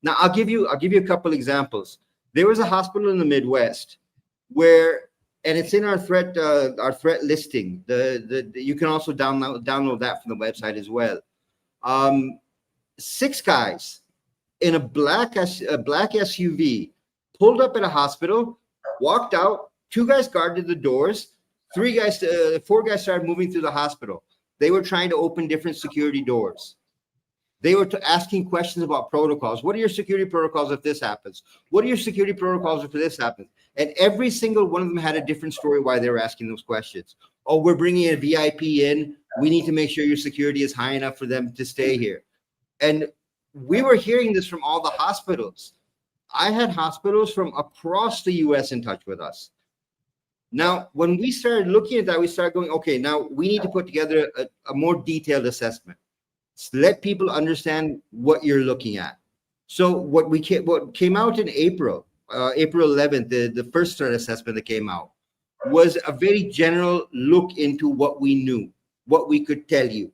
Now, I'll give you a couple examples. There was a hospital in the Midwest where, and it's in our threat listing. You can also download that from the website as well. 6 guys in a black SUV pulled up at a hospital, walked out. 2 guys guarded the doors. 4 guys started moving through the hospital. They were trying to open different security doors. They were asking questions about protocols. What are your security protocols if this happens? What are your security protocols if this happens? And every single one of them had a different story why they were asking those questions. Oh, we're bringing a VIP in. We need to make sure your security is high enough for them to stay here. And we were hearing this from all the hospitals. I had hospitals from across the U.S. in touch with us. Now, when we started looking at that, we started going, okay, now we need to put together a more detailed assessment. Let people understand what you're looking at. So what came out in April 11th, the first threat assessment that came out, was a very general look into what we knew, what we could tell you.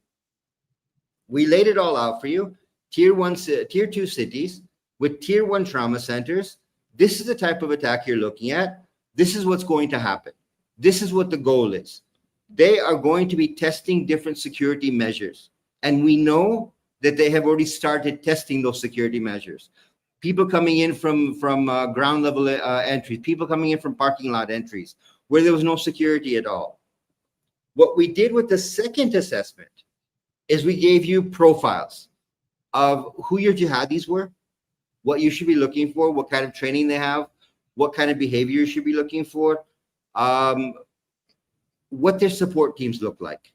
We laid it all out for you. Tier 2 cities with tier 1 trauma centers. This is the type of attack you're looking at. This is what's going to happen. This is what the goal is. They are going to be testing different security measures. And we know that they have already started testing those security measures. People coming in from ground level entries, people coming in from parking lot entries, where there was no security at all. What we did with the second assessment is we gave you profiles of who your jihadis were, what you should be looking for, what kind of training they have, what kind of behavior you should be looking for, what their support teams look like.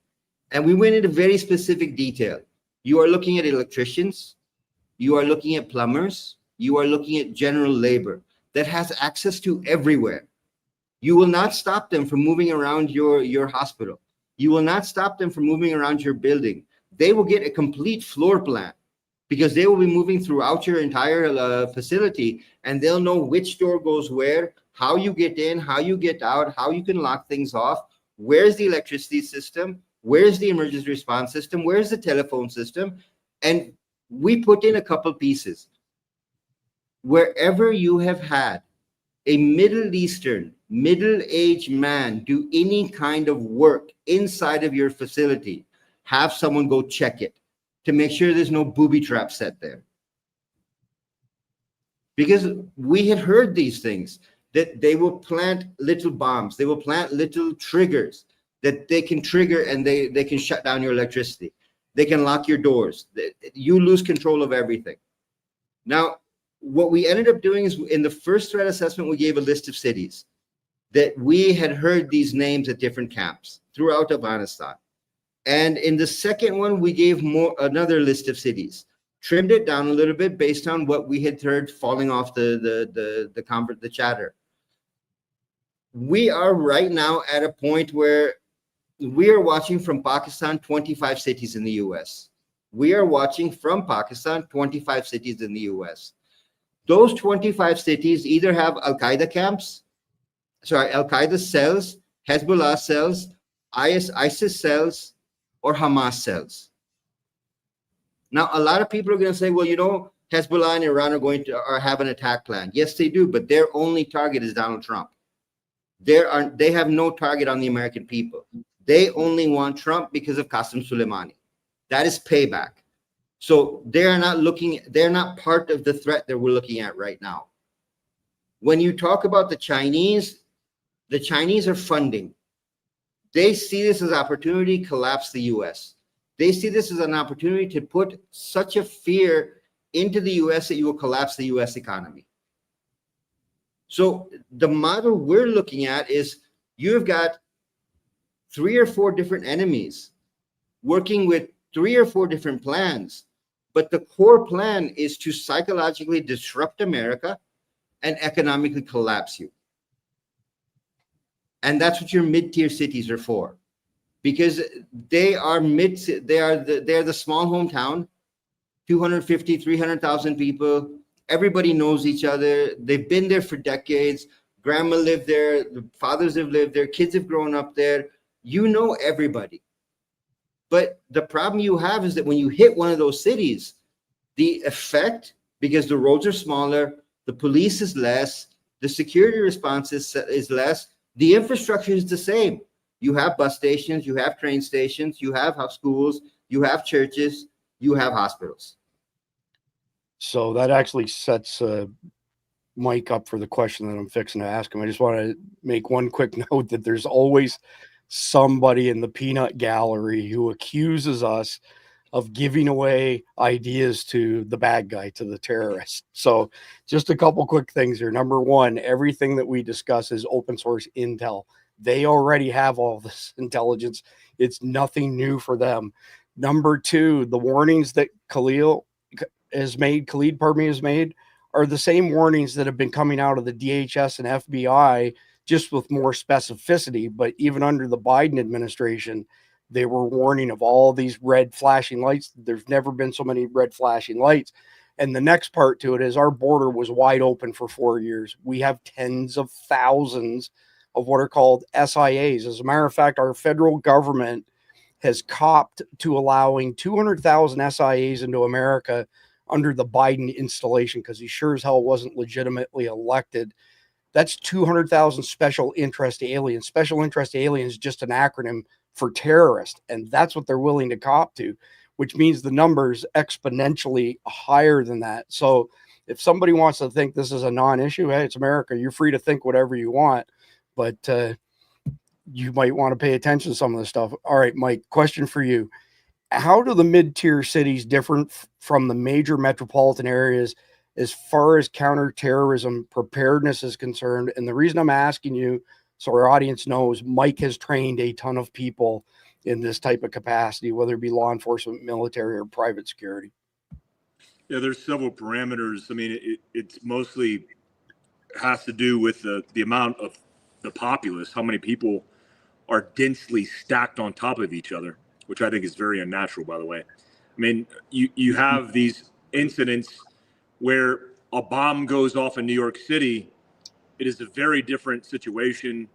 And we went into very specific detail. You are looking at electricians, you are looking at plumbers, you are looking at general labor that has access to everywhere. You will not stop them from moving around your hospital. You will not stop them from moving around your building. They will get a complete floor plan because they will be moving throughout your entire facility, and they'll know which door goes where, how you get in, how you get out, how you can lock things off, where's the electricity system, where's the emergency response system, where's the telephone system. And we put in a couple pieces. Wherever you have had a Middle Eastern, middle-aged man do any kind of work inside of your facility, have someone go check it to make sure there's no booby trap set there. Because we had heard these things, that they will plant little bombs, they will plant little triggers that they can trigger, and they can shut down your electricity. They can lock your doors. You lose control of everything. Now, what we ended up doing is in the first threat assessment, we gave a list of cities that we had heard these names at different camps throughout Afghanistan. And in the second one, we gave another list of cities trimmed it down a little bit based on what we had heard falling off the chatter. We are right now at a point where we are watching from Pakistan 25 cities in the US. We are watching from Pakistan 25 cities in the US. Those 25 cities either have Al-Qaeda camps, Al-Qaeda cells, Hezbollah cells, ISIS cells, or Hamas cells. Now, a lot of people are going to say, well, you know, Hezbollah and Iran are have an attack plan. Yes, they do, but their only target is Donald Trump. They have no target on the American people. They only want Trump because of Qasem Soleimani. That is payback. So they're not part of the threat that we're looking at right now. When you talk about the Chinese are funding. They see this as an opportunity to collapse the US. They see this as an opportunity to put such a fear into the US that you will collapse the US economy. So the model we're looking at is you've got 3 or 4 different enemies working with 3 or 4 different plans, but the core plan is to psychologically disrupt America and economically collapse you. And that's what your mid-tier cities are for, because they're the small hometown, 250, 300,000 people. Everybody knows each other. They've been there for decades. Grandma lived there. The fathers have lived there. Kids have grown up there. You know everybody. But the problem you have is that when you hit one of those cities, the effect, because the roads are smaller, the police is less, the security response is less, the infrastructure is the same. You have bus stations, you have train stations, you have schools, you have churches, you have hospitals. So that actually sets Mike up for the question that I'm fixing to ask him. I just want to make one quick note that there's always somebody in the peanut gallery who accuses us of giving away ideas to the bad guy, to the terrorist. So just a couple quick things here. Number one, everything that we discuss is open source intel. They already have all this intelligence. It's nothing new for them. Number two, the warnings that Khalid has made are the same warnings that have been coming out of the DHS and FBI, just with more specificity. But even under the Biden administration, they were warning of all these red flashing lights. There's never been so many red flashing lights. And the next part to it is our border was wide open for 4 years. We have tens of thousands of what are called SIAs. As a matter of fact, our federal government has copped to allowing 200,000 SIAs into America under the Biden installation, because he sure as hell wasn't legitimately elected. That's 200,000 special interest aliens. Special interest aliens is just an acronym for terrorist, and that's what they're willing to cop to, which means the number's exponentially higher than that. So if somebody wants to think this is a non-issue, hey, it's America. You're free to think whatever you want, but you might want to pay attention to some of the stuff. All right, Mike, question for you. How do the mid-tier cities differ from the major metropolitan areas as far as counterterrorism preparedness is concerned? And the reason I'm asking you, so our audience knows, Mike has trained a ton of people in this type of capacity, whether it be law enforcement, military, or private security. Yeah, there's several parameters. I mean, it's mostly has to do with the amount of the populace, how many people are densely stacked on top of each other, which I think is very unnatural, by the way. I mean, you have these incidents where a bomb goes off in New York City. It is a very different situation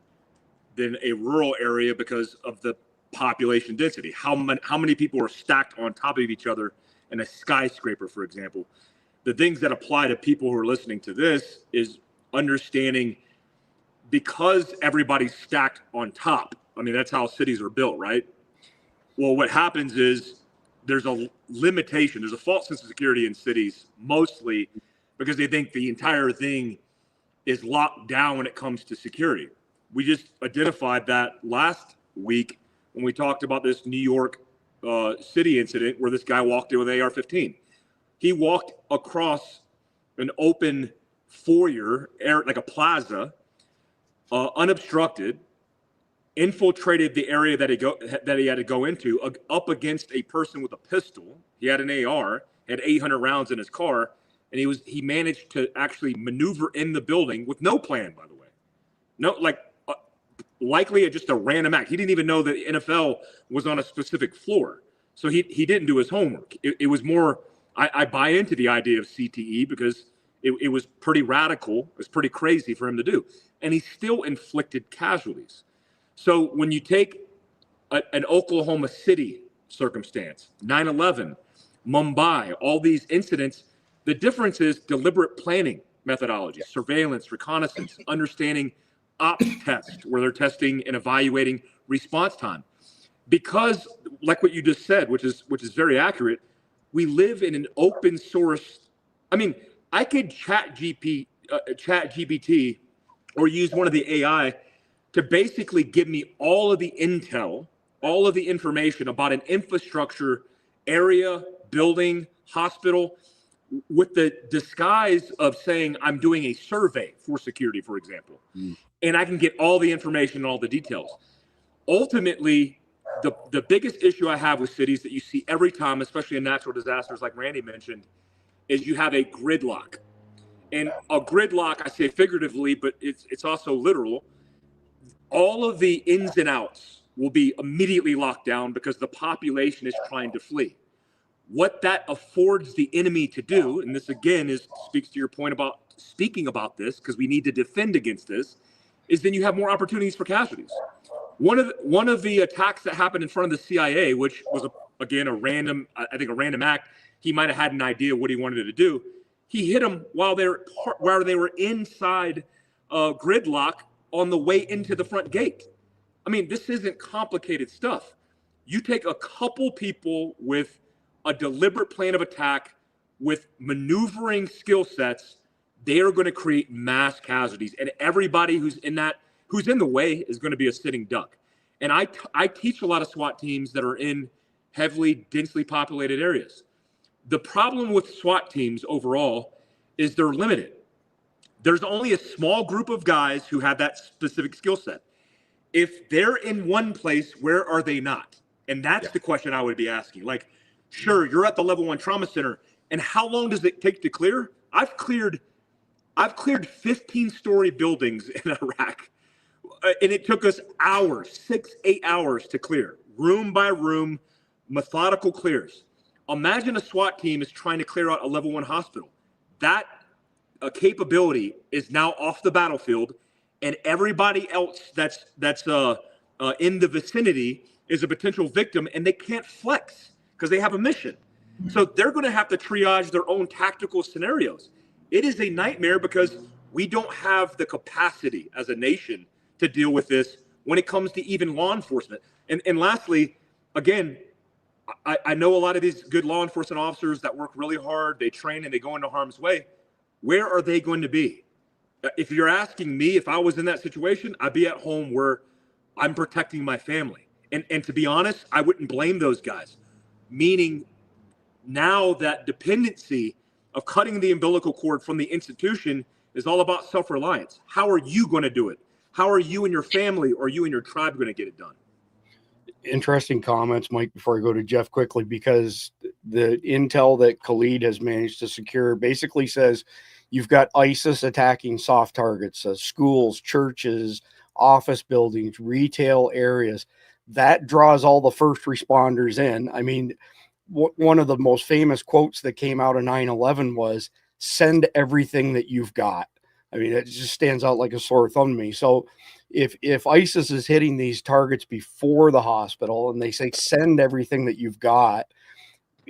than a rural area because of the population density. How many people are stacked on top of each other in a skyscraper, for example? The things that apply to people who are listening to this is understanding, because everybody's stacked on top. I mean, that's how cities are built, right? Well, what happens is there's a limitation. There's a false sense of security in cities, mostly because they think the entire thing is locked down when it comes to security. We just identified that last week when we talked about this New York City incident where this guy walked in with an AR-15. He walked across an open foyer, like a plaza, unobstructed, infiltrated the area that he had to go into, up against a person with a pistol. He had an AR, had 800 rounds in his car, and he managed to actually maneuver in the building with no plan, by the way. No, likely just a random act. He didn't even know that the NFL was on a specific floor. So he didn't do his homework. It was more, I buy into the idea of CTE because it was pretty radical. It was pretty crazy for him to do. And he still inflicted casualties. So when you take an Oklahoma City circumstance, 9/11, Mumbai, all these incidents, the difference is deliberate planning methodology, surveillance, reconnaissance, understanding ops test, where they're testing and evaluating response time. Because, like what you just said, which is very accurate, we live in an open source. I mean, I could chat GPT or use one of the AI to basically give me all of the intel, all of the information about an infrastructure area, building, hospital, with the disguise of saying I'm doing a survey for security, for example. And I can get all the information and all the details. Ultimately, the biggest issue I have with cities that you see every time, especially in natural disasters like Randy mentioned, is you have a gridlock. And a gridlock, I say figuratively, but it's also literal. All of the ins and outs will be immediately locked down because the population is trying to flee. What that affords the enemy to do, and this again speaks to your point about speaking about this, because we need to defend against this, is then you have more opportunities for casualties. One of the attacks that happened in front of the CIA, which was a random act, he might have had an idea what he wanted to do. He hit them while they were inside gridlock on the way into the front gate. I mean, this isn't complicated stuff. You take a couple people with a deliberate plan of attack with maneuvering skill sets, they are going to create mass casualties, and everybody who's in the way is going to be a sitting duck. And I teach a lot of SWAT teams that are in heavily densely populated areas. The problem with SWAT teams overall is they're limited. There's only a small group of guys who have that specific skill set. If they're in one place, where are they not? And that's the question I would be asking. Like, sure, you're at the level 1 trauma center, and how long does it take to clear? I've cleared 15-story buildings in Iraq, and it took us hours, 6-8 hours to clear, room by room, methodical clears. Imagine a SWAT team is trying to clear out a level 1 hospital. That capability is now off the battlefield, and everybody else that's in the vicinity is a potential victim, and they can't flex because they have a mission. So they're going to have to triage their own tactical scenarios. It is a nightmare because we don't have the capacity as a nation to deal with this when it comes to even law enforcement. And lastly, again, I know a lot of these good law enforcement officers that work really hard, they train and they go into harm's way. Where are they going to be? If you're asking me, if I was in that situation, I'd be at home where I'm protecting my family. And to be honest, I wouldn't blame those guys. Meaning now that dependency of cutting the umbilical cord from the institution is all about self-reliance. How are you going to do it? How are you and your family or you and your tribe going to get it done? Interesting comments, Mike, before I go to Jeff quickly, because the intel that Khalid has managed to secure basically says you've got ISIS attacking soft targets, schools, churches, office buildings, retail areas. That draws all the first responders in. I mean, one of the most famous quotes that came out of 9/11 was, send everything that you've got. I mean, it just stands out like a sore thumb to me. So if ISIS is hitting these targets before the hospital and they say, send everything that you've got,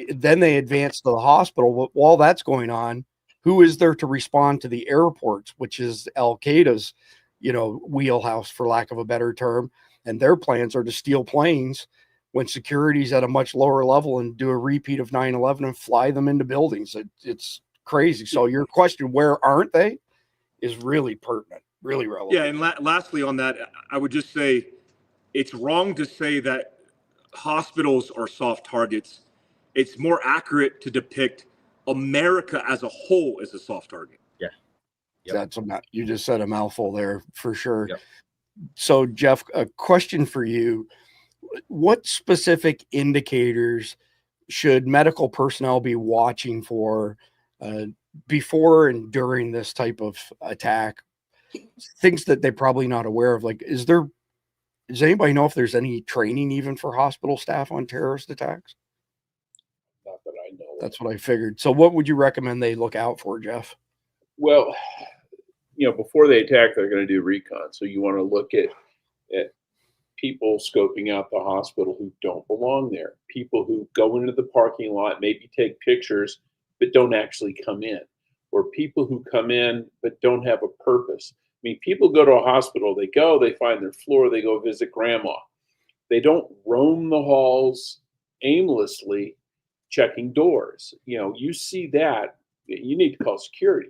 then they advance to the hospital. But while that's going on, who is there to respond to the airports, which is Al-Qaeda's, wheelhouse, for lack of a better term. And their plans are to steal planes when security's at a much lower level and do a repeat of 9/11 and fly them into buildings. It's crazy. So your question, where aren't they, is really pertinent, really relevant. Yeah, and lastly on that, I would just say it's wrong to say that hospitals are soft targets. It's more accurate to depict America as a whole as a soft target. Yeah. Yep. You just said a mouthful there for sure. Yep. So Jeff, a question for you. What specific indicators should medical personnel be watching for before and during this type of attack? Things that they're probably not aware of. Like, does anybody know if there's any training even for hospital staff on terrorist attacks? Not that I know. That's what I figured. So what would you recommend they look out for, Jeff? Well, before they attack, they're going to do recon. So you want to look at people scoping out the hospital who don't belong there, people who go into the parking lot, maybe take pictures, but don't actually come in, or people who come in but don't have a purpose. I mean, people go to a hospital, they find their floor, they go visit grandma. They don't roam the halls aimlessly checking doors. You see that, you need to call security,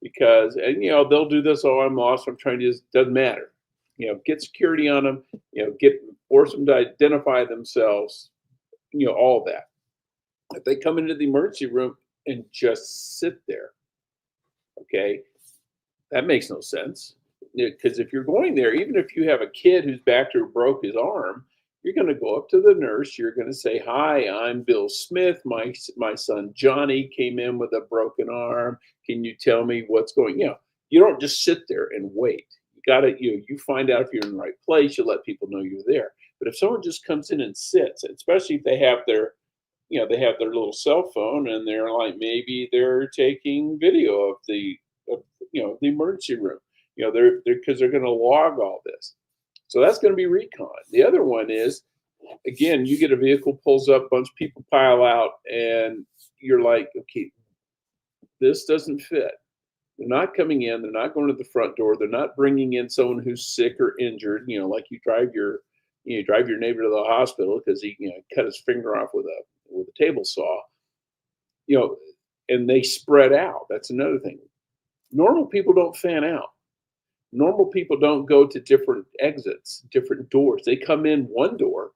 because, they'll do this, oh, I'm lost, I'm trying to, doesn't matter. Get security on them, force them to identify themselves, all of that. If they come into the emergency room and just sit there, okay, that makes no sense. Because if you're going there, even if you have a kid who's back to broke his arm, you're going to go up to the nurse. You're going to say, "Hi, I'm Bill Smith. My son Johnny came in with a broken arm. Can you tell me what's going?" You don't just sit there and wait. You find out if you're in the right place. You let people know you're there. But if someone just comes in and sits, especially if they have their little cell phone and they're like, maybe they're taking video of the emergency room, because they're going to log all this. So that's going to be recon. The other one is, again, you get a vehicle, pulls up, a bunch of people pile out, and you're like, okay, this doesn't fit. They're not coming in. They're not going to the front door. They're not bringing in someone who's sick or injured. Like you drive your neighbor to the hospital because he cut his finger off with a table saw. And they spread out. That's another thing. Normal people don't fan out. Normal people don't go to different exits, different doors. They come in one door.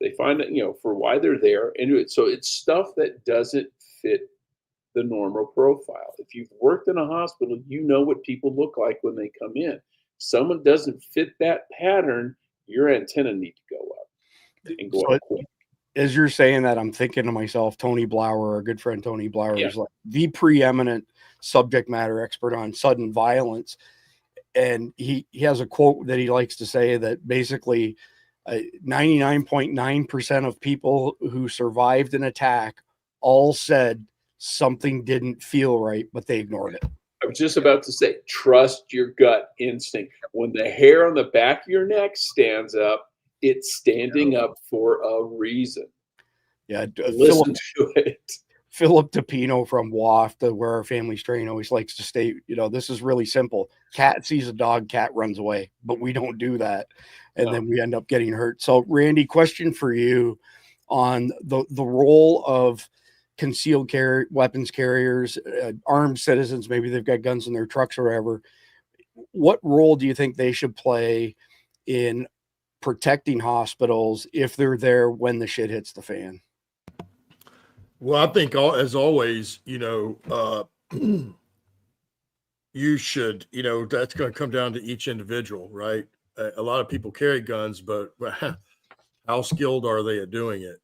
They find out, for why they're there, and do it. So it's stuff that doesn't fit the normal profile. If you've worked in a hospital, you know what people look like when they come in. Someone doesn't fit that pattern, your antenna need to go up and go up quick. As you're saying that, I'm thinking to myself, Tony Blauer, our good friend Tony Blauer, is like the preeminent subject matter expert on sudden violence. And he has a quote that he likes to say that basically 99.9% of people who survived an attack all said something didn't feel right, but they ignored it. I was just about to say, trust your gut instinct. When the hair on the back of your neck stands up, it's standing up for a reason. Yeah, listen to it. Philip DePino from WAFT, where our family's trained, always likes to state, this is really simple. Cat sees a dog, cat runs away, but we don't do that. And then we end up getting hurt. So Randy, question for you on the role of concealed carry weapons carriers, armed citizens, maybe they've got guns in their trucks or whatever. What role do you think they should play in protecting hospitals if they're there when the shit hits the fan? Well, I think as always, you should, that's going to come down to each individual, right? A lot of people carry guns, but how skilled are they at doing it?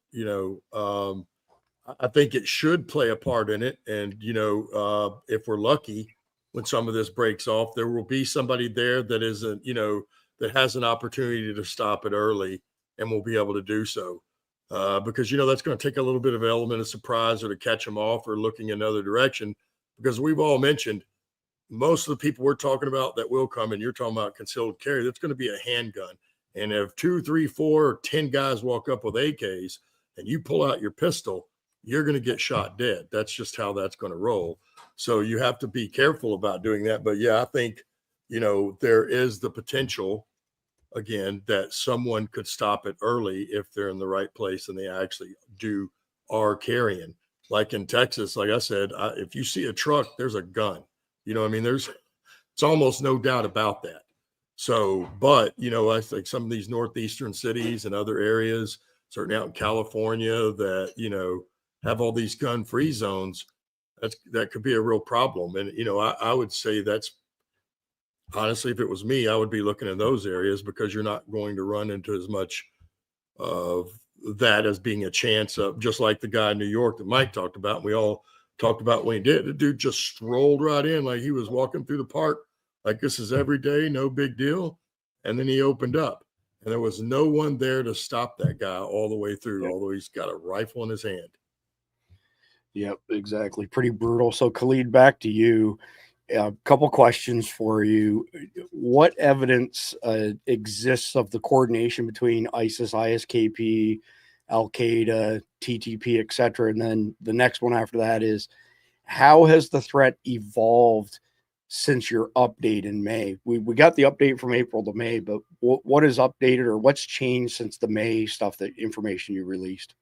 I think it should play a part in it. And, if we're lucky, when some of this breaks off, there will be somebody there that isn't, that has an opportunity to stop it early and will be able to do so. Because, that's going to take a little bit of element of surprise or to catch them off or looking another direction. Because we've all mentioned most of the people we're talking about that will come, and you're talking about concealed carry, that's going to be a handgun. And if 2, 3, 4, or 10 guys walk up with AKs and you pull out your pistol, you're going to get shot dead. That's just how that's going to roll. So you have to be careful about doing that. But yeah, I think, there is the potential, again, that someone could stop it early if they're in the right place and they actually are carrying. Like in Texas, like I said, if you see a truck, there's a gun. It's almost no doubt about that. So, but, I think some of these northeastern cities and other areas, certainly out in California, that, have all these gun-free zones, that could be a real problem. And, I would say that's, honestly, if it was me, I would be looking in those areas because you're not going to run into as much of that as being a chance of, just like the guy in New York that Mike talked about. We all talked about when he did. The dude just strolled right in like he was walking through the park, like this is every day, no big deal. And then he opened up, and there was no one there to stop that guy all the way through, although he's got a rifle in his hand. Yep, exactly. Pretty brutal. So Khalid, back to you. A couple questions for you. What evidence exists of the coordination between ISIS, ISKP, Al Qaeda, TTP, etc.? And then the next one after that is, how has the threat evolved since your update in May? We got the update from April to May, but what is updated or what's changed since the May stuff, the information you released?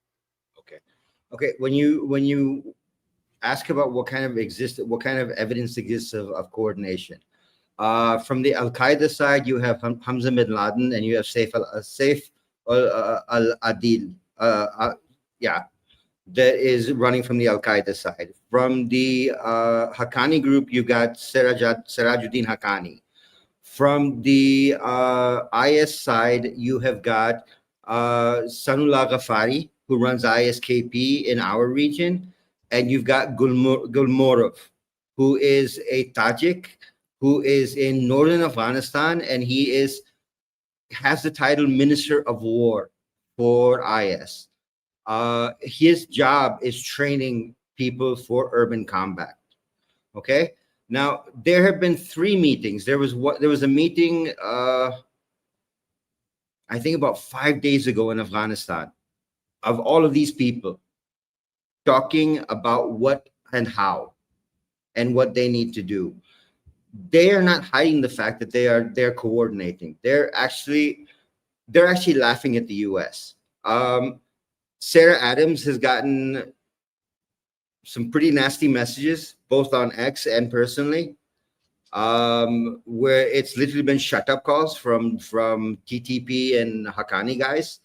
Okay. When you ask about what kind of evidence exists of coordination, from the Al Qaeda side, you have Hamza bin Laden and you have Saif al-Adil. That is running from the Al Qaeda side. From the Haqqani group, you got Sirajuddin Haqqani. From the IS side, you have got Sanullah Ghafari, who runs ISKP in our region, and you've got Gulmorov, who is a Tajik, who is in northern Afghanistan, and he has the title Minister of War for IS. His job is training people for urban combat. Okay. Now there have been 3 meetings. There was a meeting, I think about 5 days ago in Afghanistan, of all of these people talking about what and how and what they need to do. They are not hiding the fact that they're coordinating. They're actually laughing at the US. Sarah Adams has gotten some pretty nasty messages, both on X and personally, where it's literally been shut up calls from TTP and Haqqani guys.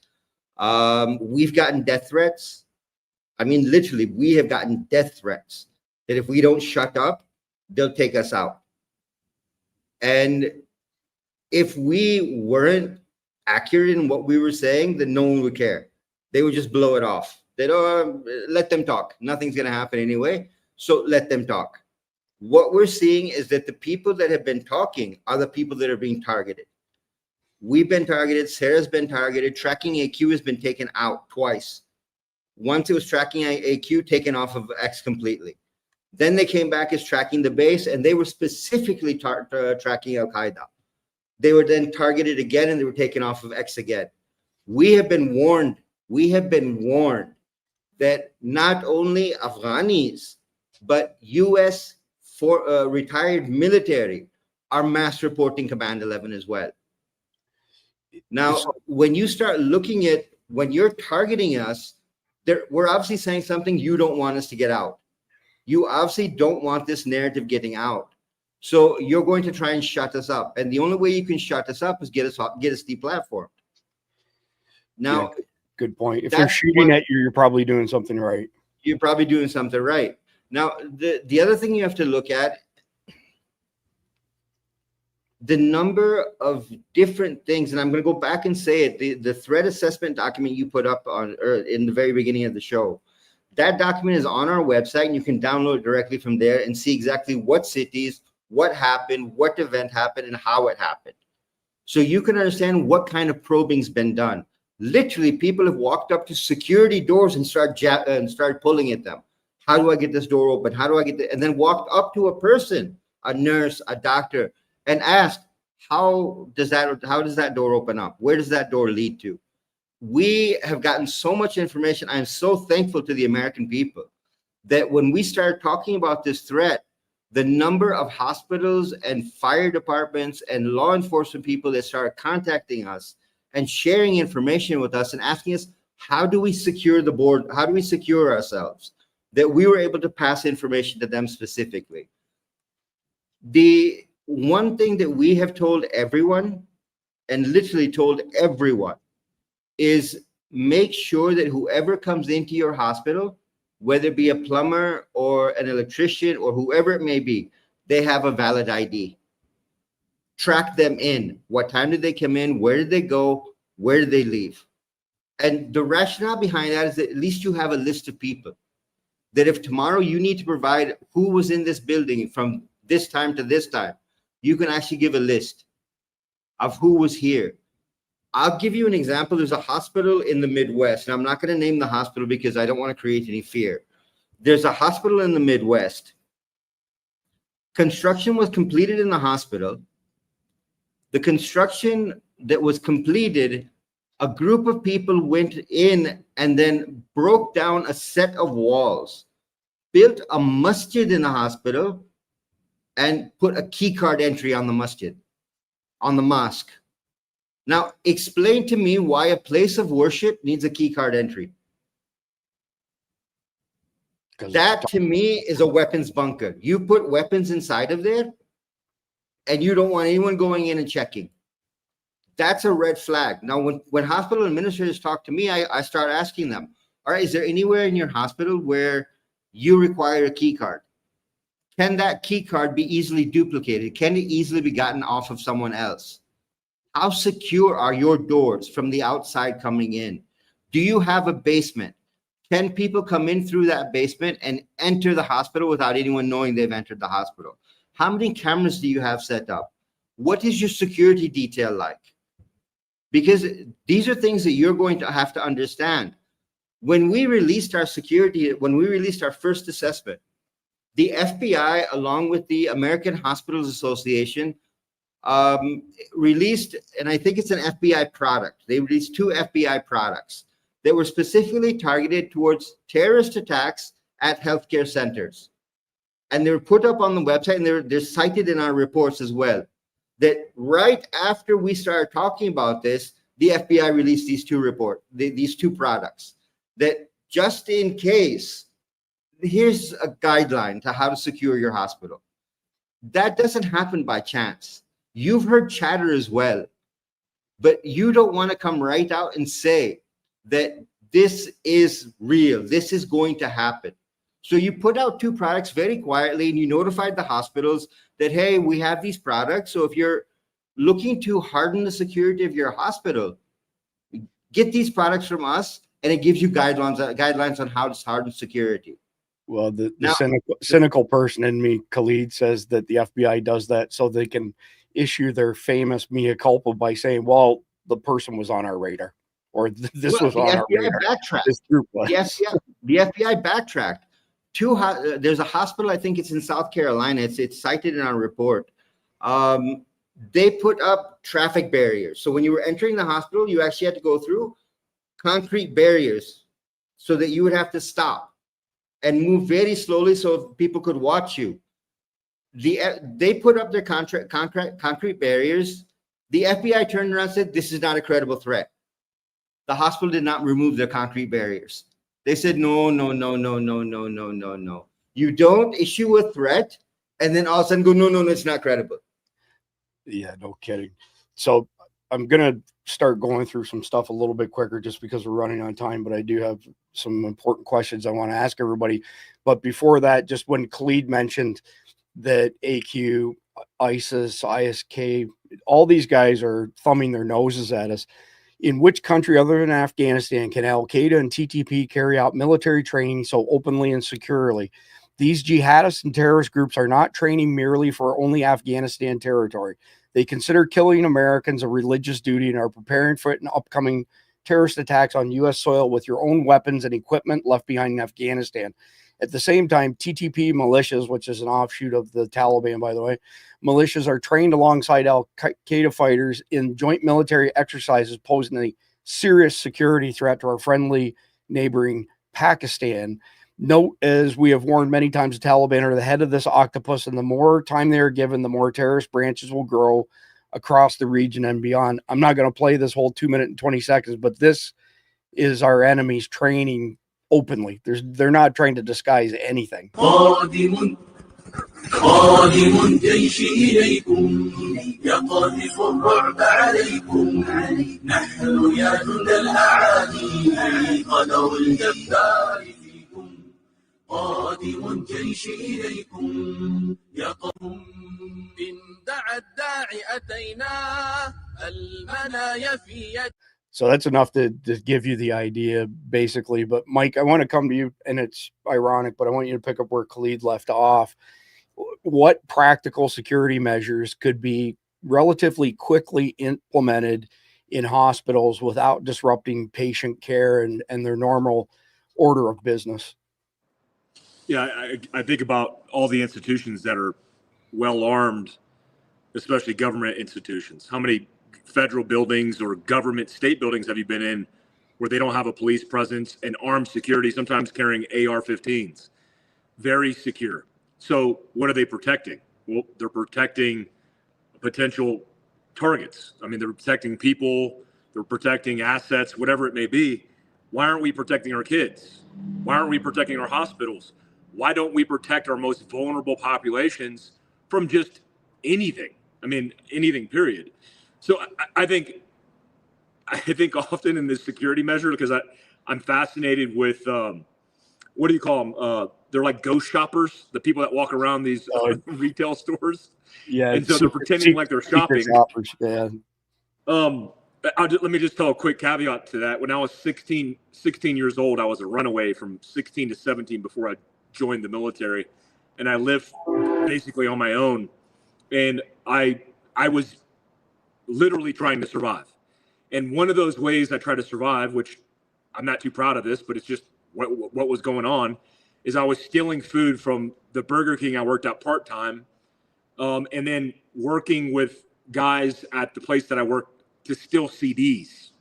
We've gotten death threats. I mean, literally, we have gotten death threats that if we don't shut up, they'll take us out. And if we weren't accurate in what we were saying, then no one would care. They would just blow it off. They'd let them talk. Nothing's going to happen anyway, so let them talk. What we're seeing is that the people that have been talking are the people that are being targeted. We've been targeted. Sarah's been targeted. Tracking AQ has been taken out twice. Once it was tracking AQ, taken off of X completely. Then they came back as tracking the base, and they were specifically tracking Al Qaeda. They were then targeted again, and they were taken off of X again. We have been warned. We have been warned that not only Afghanis, but U.S. retired military are mass reporting CommandEleven as well. Now, when you start looking at, when you're targeting us, we're obviously saying something you don't want us to get out. You obviously don't want this narrative getting out. So you're going to try and shut us up. And the only way you can shut us up is get us deplatformed. Now, yeah, good point. If they're shooting at you, you're probably doing something right. You're probably doing something right. Now, the other thing you have to look at, the number of different things, and I'm going to go back and say it, the threat assessment document you put up in the very beginning of the show, that document is on our website, and you can download it directly from there and see exactly what cities, what happened, what event happened, and how it happened. So you can understand what kind of probing's been done. Literally, people have walked up to security doors and started pulling at them. How do I get this door open? How do I get and then walked up to a person, a nurse, a doctor, and asked, how does that door open up? Where does that door lead to? We have gotten so much information. I'm so thankful to the American people that when we started talking about this threat, the number of hospitals and fire departments and law enforcement people that started contacting us and sharing information with us and asking us, how do we secure the board? How do we secure ourselves? That we were able to pass information to them specifically. The one thing that we have told everyone, and literally told everyone, is make sure that whoever comes into your hospital, whether it be a plumber or an electrician or whoever it may be, they have a valid ID. Track them in. What time did they come in? Where did they go? Where did they leave? And the rationale behind that is that at least you have a list of people. That if tomorrow you need to provide who was in this building from this time to this time, you can actually give a list of who was here. I'll give you an example. There's a hospital in the Midwest, and I'm not going to name the hospital because I don't want to create any fear. There's a hospital in the Midwest. Construction was completed in the hospital. The construction that was completed, a group of people went in and then broke down a set of walls, built a masjid in the hospital, and put a key card entry on the masjid, on the mosque. Now, explain to me why a place of worship needs a key card entry. That, to me, is a weapons bunker. You put weapons inside of there, and you don't want anyone going in and checking. That's a red flag. Now, when hospital administrators talk to me, I start asking them, all right, is there anywhere in your hospital where you require a key card? Can that key card be easily duplicated? Can it easily be gotten off of someone else? How secure are your doors from the outside coming in? Do you have a basement? Can people come in through that basement and enter the hospital without anyone knowing they've entered the hospital? How many cameras do you have set up? What is your security detail like? Because these are things that you're going to have to understand. When we released our security, when we released our first assessment, the FBI, along with the American Hospitals Association, released, and I think it's an FBI product. They released 2 FBI products that were specifically targeted towards terrorist attacks at healthcare centers. And they were put up on the website, and they're cited in our reports as well. That right after we started talking about this, the FBI released these 2 products. That just in case, here's a guideline to how to secure your hospital. That doesn't happen by chance. You've heard chatter as well, but you don't want to come right out and say that this is real, this is going to happen. So you put out 2 products very quietly, and you notified the hospitals that, hey, we have these products. So if you're looking to harden the security of your hospital, get these products from us, and it gives you guidelines on how to harden security. Well, the cynical person in me, Khalid, says that the FBI does that so they can issue their famous mea culpa by saying, well, the person was on our radar, or this was on our radar. This group was. The FBI backtracked. There's a hospital, I think it's in South Carolina. It's cited in our report. They put up traffic barriers. So when you were entering the hospital, you actually had to go through concrete barriers so that you would have to stop and move very slowly so people could watch you. They put up their concrete barriers. The FBI turned around and said, this is not a credible threat. The hospital did not remove their concrete barriers. They said, no. You don't issue a threat and then all of a sudden go, no, it's not credible. Yeah, no kidding. So I'm going to start going through some stuff a little bit quicker just because we're running on time, but I do have some important questions I want to ask everybody. But before that, just when Khalid mentioned that AQ, ISIS, ISK, all these guys are thumbing their noses at us. In which country other than Afghanistan can Al-Qaeda and TTP carry out military training so openly and securely? These jihadists and terrorist groups are not training merely for only Afghanistan territory. They consider killing Americans a religious duty and are preparing for it in upcoming terrorist attacks on U.S. soil with your own weapons and equipment left behind in Afghanistan. At the same time, TTP militias, which is an offshoot of the Taliban, by the way, militias are trained alongside Al-Qaeda fighters in joint military exercises, posing a serious security threat to our friendly neighboring Pakistan. Note, as we have warned many times, the Taliban are the head of this octopus, and the more time they are given, the more terrorist branches will grow across the region and beyond. I'm not going to play this whole 2 minute and 20 seconds, but this is our enemies training openly. They're not trying to disguise anything. قادم جيش إليكم يقذف الرعب عليكم نحن يا جند الأعادي قدر الجبار فيكم قادم جيش إليكم يقوم من دعا الداعي أتينا المنايا في يد. So that's enough to give you the idea, basically. But Mike, I want to come to you, and it's ironic, but I want you to pick up where Khalid left off. What practical security measures could be relatively quickly implemented in hospitals without disrupting patient care and their normal order of business? Yeah, I think about all the institutions that are well armed, especially government institutions. How many federal buildings or government state buildings have you been in where they don't have a police presence and armed security, sometimes carrying AR-15s? Very secure. So what are they protecting? Well, they're protecting potential targets. I mean, they're protecting people, they're protecting assets, whatever it may be. Why aren't we protecting our kids? Why aren't we protecting our hospitals? Why don't we protect our most vulnerable populations from just anything? I mean, anything, period. So I think often in this security measure, because I'm fascinated with, what do you call them? They're like ghost shoppers, the people that walk around these retail stores. Yeah. And so they're pretending like they're shopping. Shoppers, yeah. Let me just tell a quick caveat to that. When I was 16 years old, I was a runaway from 16 to 17 before I joined the military. And I lived basically on my own. And I was literally trying to survive. And one of those ways I tried to survive, which I'm not too proud of this, but it's just what was going on, is I was stealing food from the Burger King I worked at part-time, and then working with guys at the place that I worked to steal CDs.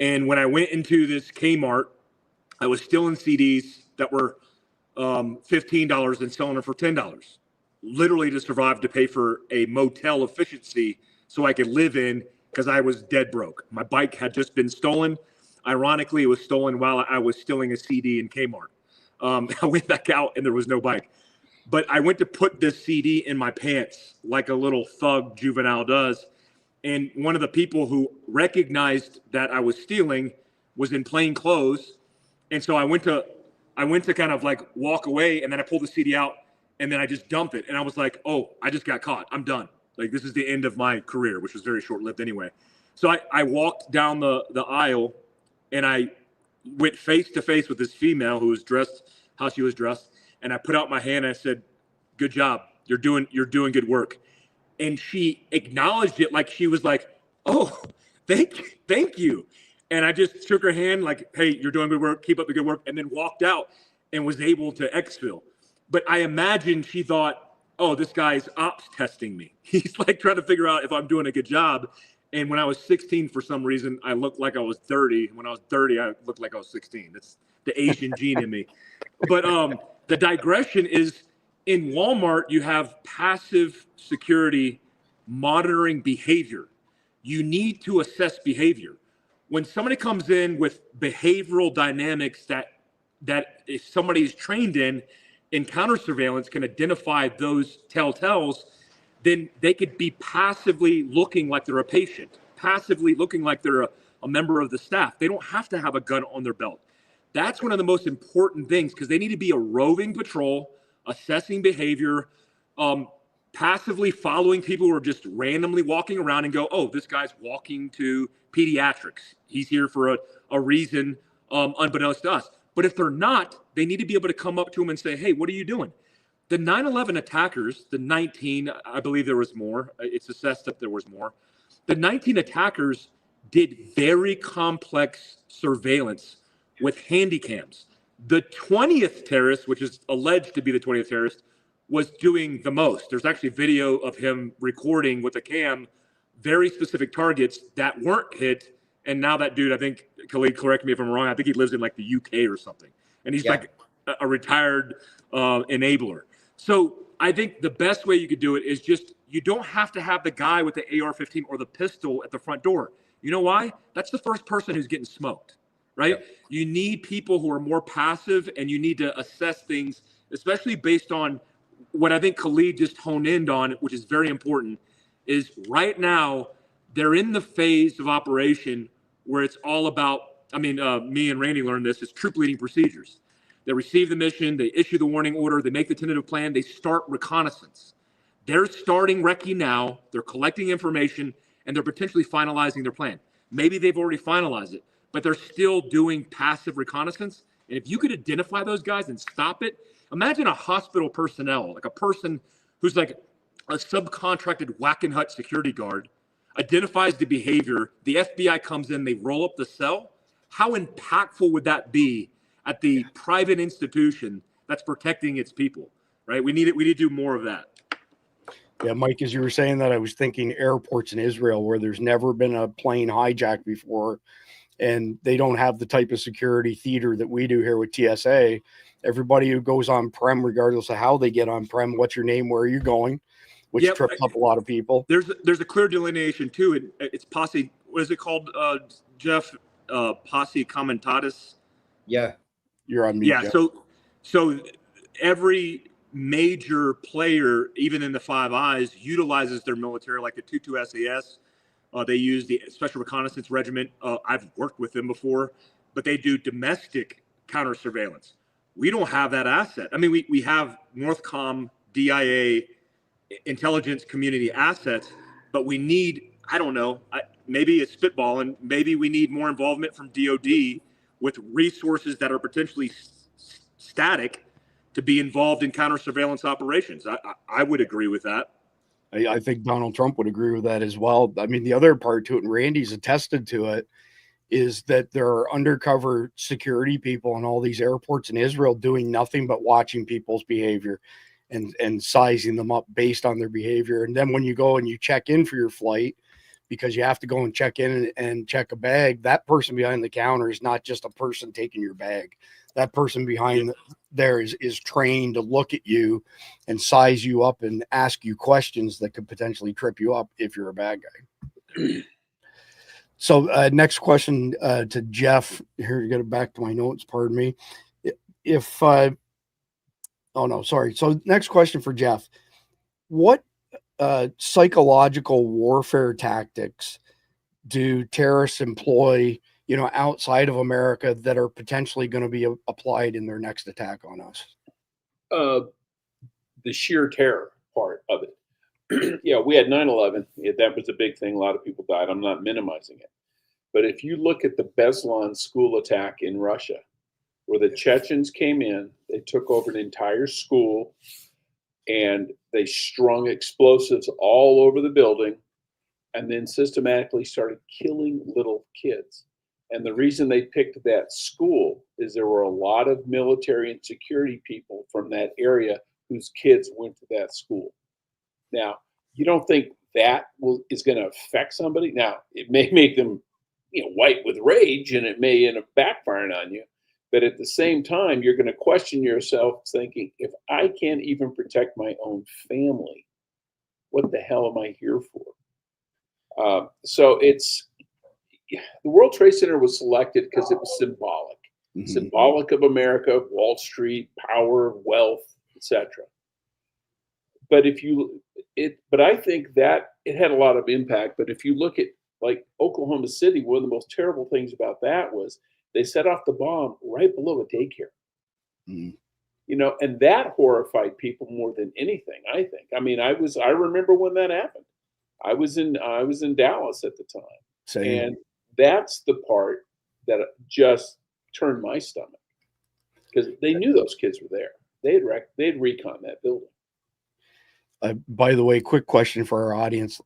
And when I went into this Kmart, I was stealing CDs that were $15 and selling them for $10, literally to survive, to pay for a motel efficiency so I could live in, because I was dead broke. My bike had just been stolen. Ironically, it was stolen while I was stealing a CD in Kmart. I went back out and there was no bike. But I went to put this CD in my pants like a little thug juvenile does. And one of the people who recognized that I was stealing was in plain clothes. And so I went to kind of like walk away, and then I pulled the CD out and then I just dumped it. And I was like, oh, I just got caught. I'm done. Like, this is the end of my career, which was very short-lived anyway. So I walked down the aisle, and I went face-to-face with this female who was dressed how she was dressed. And I put out my hand and I said, good job. You're doing good work. And she acknowledged it like she was like, oh, thank you. And I just shook her hand like, hey, you're doing good work. Keep up the good work. And then walked out and was able to exfil. But I imagine she thought, oh, this guy's ops testing me. He's like trying to figure out if I'm doing a good job. And when I was 16, for some reason, I looked like I was 30. When I was 30, I looked like I was 16. That's the Asian gene in me. But the digression is, in Walmart, you have passive security monitoring behavior. You need to assess behavior. When somebody comes in with behavioral dynamics that if somebody is trained in counter surveillance can identify those telltales, then they could be passively looking like they're a patient, passively looking like they're a member of the staff. They don't have to have a gun on their belt. That's one of the most important things, because they need to be a roving patrol, assessing behavior, passively following people who are just randomly walking around and go, oh, this guy's walking to pediatrics. He's here for a reason unbeknownst to us. But if they're not, they need to be able to come up to them and say, hey, what are you doing? The 9/11 attackers, the 19, I believe there was more. It's assessed that there was more. The 19 attackers did very complex surveillance with handy cams. The 20th terrorist, which is alleged to be the 20th terrorist, was doing the most. There's actually video of him recording with a cam very specific targets that weren't hit. And now that dude, I think, Khalid, correct me if I'm wrong, I think he lives in like the UK or something. And he's like a retired enabler. So I think the best way you could do it is just, you don't have to have the guy with the AR-15 or the pistol at the front door. You know why? That's the first person who's getting smoked, right? You need people who are more passive, and you need to assess things, especially based on what I think Khalid just honed in on, which is very important, is right now they're in the phase of operation where it's all about, me and Randy learned this, is troop leading procedures. They receive the mission, they issue the warning order, they make the tentative plan, they start reconnaissance. They're starting recce now, they're collecting information, and they're potentially finalizing their plan. Maybe they've already finalized it, but they're still doing passive reconnaissance. And if you could identify those guys and stop it, imagine a hospital personnel, like a person who's like a subcontracted whack and hut security guard, identifies the behavior. The FBI comes in, they roll up the cell. How impactful would that be at the private institution that's protecting its people, right? We need to do more of that. Yeah, Mike, as you were saying that, I was thinking airports in Israel where there's never been a plane hijacked before, and they don't have the type of security theater that we do here with TSA. Everybody who goes on-prem, regardless of how they get on-prem, what's your name, where are you going, which trips up a lot of people. There's a clear delineation too. It's posse. What is it called, Jeff? Posse comitatus. Yeah, you're on mute. Yeah. Jeff. So every major player, even in the Five Eyes, utilizes their military, like the 22 SAS. They use the Special Reconnaissance Regiment. I've worked with them before, but they do domestic counter surveillance. We don't have that asset. I mean, we have Northcom, DIA, intelligence community assets, but we need, I don't know, maybe it's spitballing, maybe we need more involvement from DOD with resources that are potentially static to be involved in counter surveillance operations. I would agree with that. I think Donald Trump would agree with that as well. I mean, the other part to it, and Randy's attested to it, is that there are undercover security people in all these airports in Israel doing nothing but watching people's behavior and sizing them up based on their behavior. And then when you go and you check in for your flight, because you have to go and check in and check a bag, that person behind the counter is not just a person taking your bag. That person behind there is trained to look at you and size you up and ask you questions that could potentially trip you up if you're a bad guy. So next question to Jeff. Here, to get back to my notes, pardon me. So next question for Jeff. What psychological warfare tactics do terrorists employ, outside of America that are potentially going to be applied in their next attack on us? The sheer terror part of it. Yeah, we had 9/11. That was a big thing. A lot of people died. I'm not minimizing it. But if you look at the Beslan school attack in Russia, where the Chechens came in, they took over an entire school, and they strung explosives all over the building, and then systematically started killing little kids. And the reason they picked that school is there were a lot of military and security people from that area whose kids went to that school. Now, you don't think that is going to affect somebody? Now, it may make them white with rage, and it may end up backfiring on you. But at the same time, you're going to question yourself thinking, if I can't even protect my own family, what the hell am I here for? So the World Trade Center was selected because it was symbolic. Mm-hmm. Symbolic of America, Wall Street, power, wealth, etc. But I think that it had a lot of impact. But if you look at like Oklahoma City, one of the most terrible things about that was they set off the bomb right below a daycare. Mm-hmm. And that horrified people more than anything, I think. I mean, I remember when that happened. I was in Dallas at the time. Same. And that's the part that just turned my stomach, because they knew those kids were there. They'd recon that building. By the way, quick question for our audience.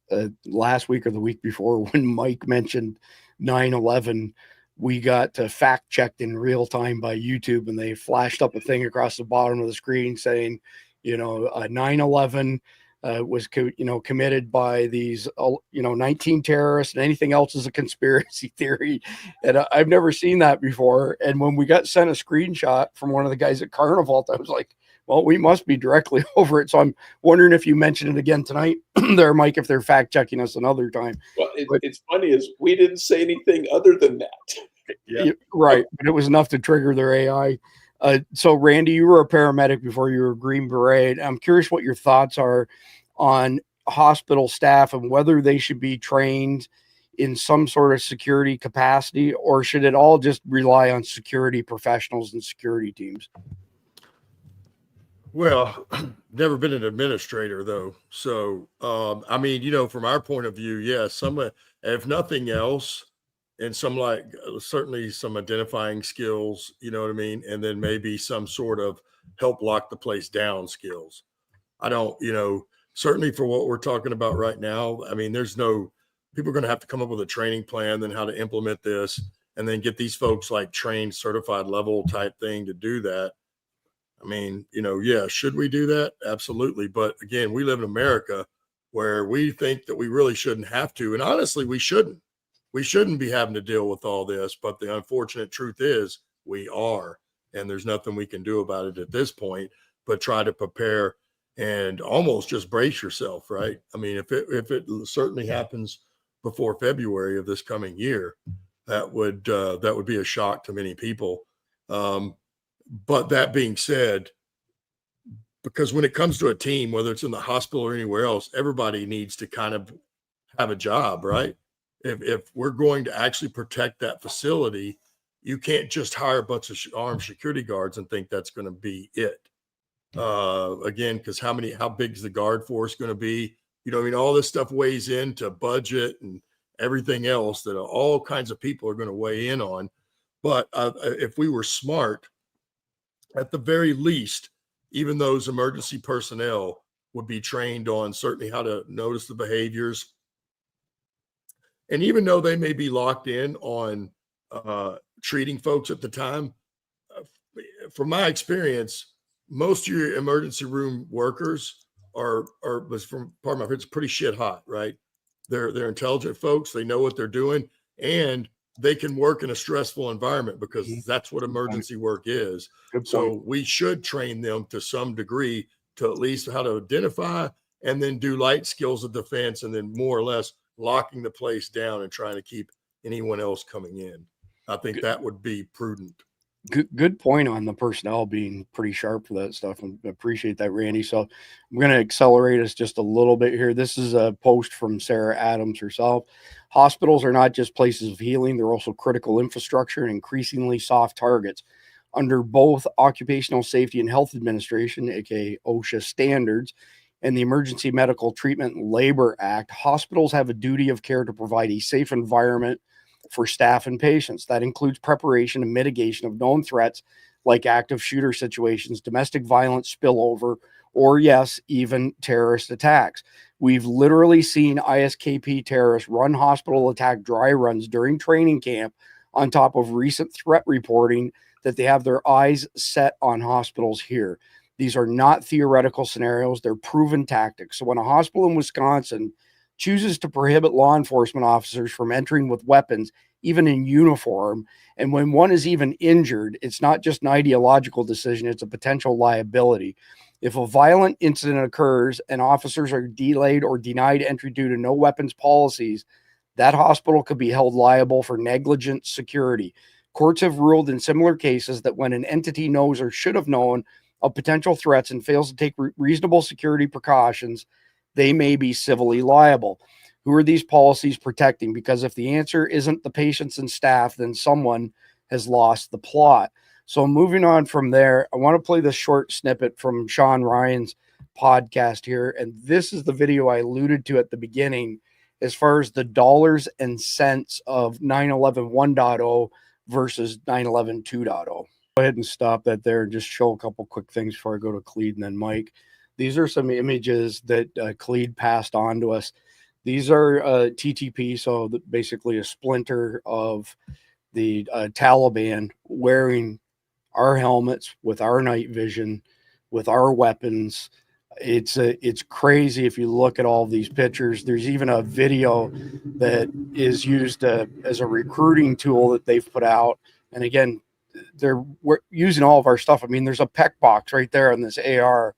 Last week or the week before, when Mike mentioned 9/11, we got fact checked in real time by YouTube, and they flashed up a thing across the bottom of the screen saying, 9/11 was committed by these 19 terrorists, and anything else is a conspiracy theory. And I've never seen that before. And when we got sent a screenshot from one of the guys at Carnival, I was like, well, we must be directly over it. So I'm wondering if you mention it again tonight there, Mike, if they're fact checking us another time. Well, it's funny is we didn't say anything other than that. Yeah. Right. But it was enough to trigger their AI. So Randy, you were a paramedic before you were a Green Beret. I'm curious what your thoughts are on hospital staff and whether they should be trained in some sort of security capacity, or should it all just rely on security professionals and security teams? Well, never been an administrator though. So, from our point of view, yes, if nothing else, and some certainly some identifying skills, you know what I mean? And then maybe some sort of help lock the place down skills. I don't, certainly for what we're talking about right now, I mean, people are going to have to come up with a training plan, then how to implement this, and then get these folks like trained, certified level type thing to do that. I mean, should we do that? Absolutely. But again, we live in America where we think that we really shouldn't have to. And honestly, we shouldn't. We shouldn't be having to deal with all this. But the unfortunate truth is we are. And there's nothing we can do about it at this point, but try to prepare and almost just brace yourself, right? I mean, if it certainly happens before February of this coming year, that would be a shock to many people. But that being said, because when it comes to a team, whether it's in the hospital or anywhere else, everybody needs to kind of have a job, right? If we're going to actually protect that facility, you can't just hire a bunch of armed security guards and think that's going to be it. Again, because how big is the guard force going to be? All this stuff weighs into budget and everything else that all kinds of people are going to weigh in on. But if we were smart, at the very least, even those emergency personnel would be trained on certainly how to notice the behaviors. And even though they may be locked in on treating folks at the time, from my experience, most of your emergency room workers it's pretty shit hot, right? They're intelligent folks. They know what they're doing, and they can work in a stressful environment because that's what emergency work is. So we should train them to some degree to at least how to identify and then do light skills of defense, and then more or less locking the place down and trying to keep anyone else coming in. I think that would be prudent. Good point on the personnel being pretty sharp for that stuff. And appreciate that, Randy. So I'm going to accelerate us just a little bit here. This is a post from Sarah Adams herself. Hospitals are not just places of healing. They're also critical infrastructure and increasingly soft targets. Under both Occupational Safety and Health Administration, aka OSHA standards, and the Emergency Medical Treatment and Labor Act, hospitals have a duty of care to provide a safe environment for staff and patients. That includes preparation and mitigation of known threats like active shooter situations, domestic violence spillover, or yes, even terrorist attacks. We've literally seen ISKP terrorists run hospital attack dry runs during training camp on top of recent threat reporting that they have their eyes set on hospitals here. These are not theoretical scenarios. They're proven tactics. So when a hospital in Wisconsin chooses to prohibit law enforcement officers from entering with weapons, even in uniform, and when one is even injured, it's not just an ideological decision, it's a potential liability. If a violent incident occurs and officers are delayed or denied entry due to no weapons policies, that hospital could be held liable for negligent security. Courts have ruled in similar cases that when an entity knows or should have known of potential threats and fails to take reasonable security precautions, they may be civilly liable. Who are these policies protecting? Because if the answer isn't the patients and staff, then someone has lost the plot. So moving on from there, I want to play this short snippet from Sean Ryan's podcast here. And this is the video I alluded to at the beginning as far as the dollars and cents of 9/11 1.0 versus 9/11 2.0. Go ahead and stop that there and just show a couple quick things before I go to Clede and then Mike. These are some images that Clede passed on to us. These are TTP, so basically a splinter of the Taliban wearing our helmets with our night vision, with our weapons. It's crazy if you look at all these pictures. There's even a video that is used as a recruiting tool that they've put out. And again, we're using all of our stuff. I mean, there's a PEC box right there on this AR,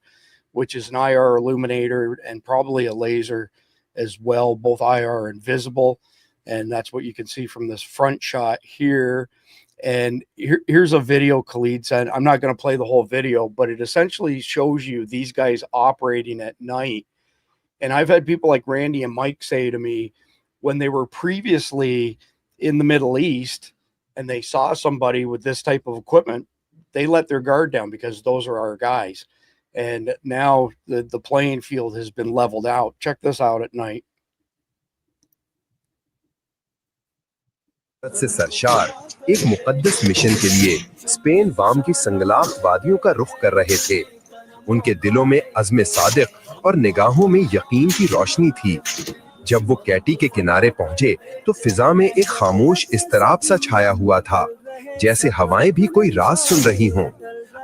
which is an IR illuminator and probably a laser as well, both IR and visible. And that's what you can see from this front shot here. And here's a video Khalid sent. I'm not going to play the whole video, but it essentially shows you these guys operating at night. And I've had people like Randy and Mike say to me, when they were previously in the Middle East and they saw somebody with this type of equipment, they let their guard down because those are our guys. And now the playing field has been leveled out. Check this out at night. से सरशार एक मुकद्दस mission के लिए Spain वाम की संगलाख वादियों का रुख कर रहे थे। उनके दिलों में अज़्म सादिक और निगाहों में यकीन की रोशनी थी। जब वो कैटी के किनारे पहुंचे तो फिजा में एक खामोश इस्तराब सा छाया हुआ था, जैसे हवाएं भी कोई राज सुन रही हों।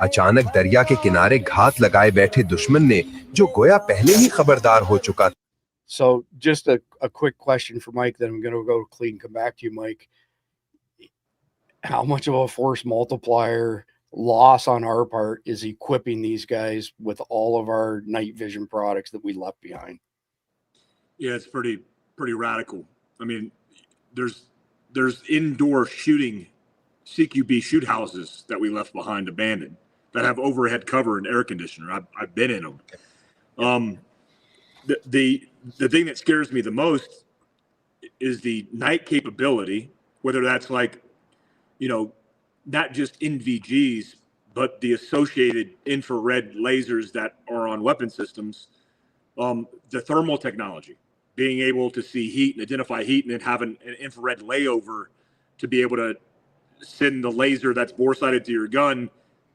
अचानक दरिया के किनारे घात लगाए बैठे दुश्मन ने, जो गोया पहले ही खबरदार हो चुका। So just a quick question for Mike, then I'm going to go clean, come back to you, Mike. How much of a force multiplier loss on our part is equipping these guys with all of our night vision products that we left behind? Yeah, it's pretty radical. I mean, there's indoor shooting CQB shoot houses that we left behind abandoned that have overhead cover and air conditioner. I've been in them. The thing that scares me the most is the night capability, whether that's like, you know, not just NVGs, but the associated infrared lasers that are on weapon systems, the thermal technology, being able to see heat and identify heat and then have an infrared layover to be able to send the laser that's bore-sighted to your gun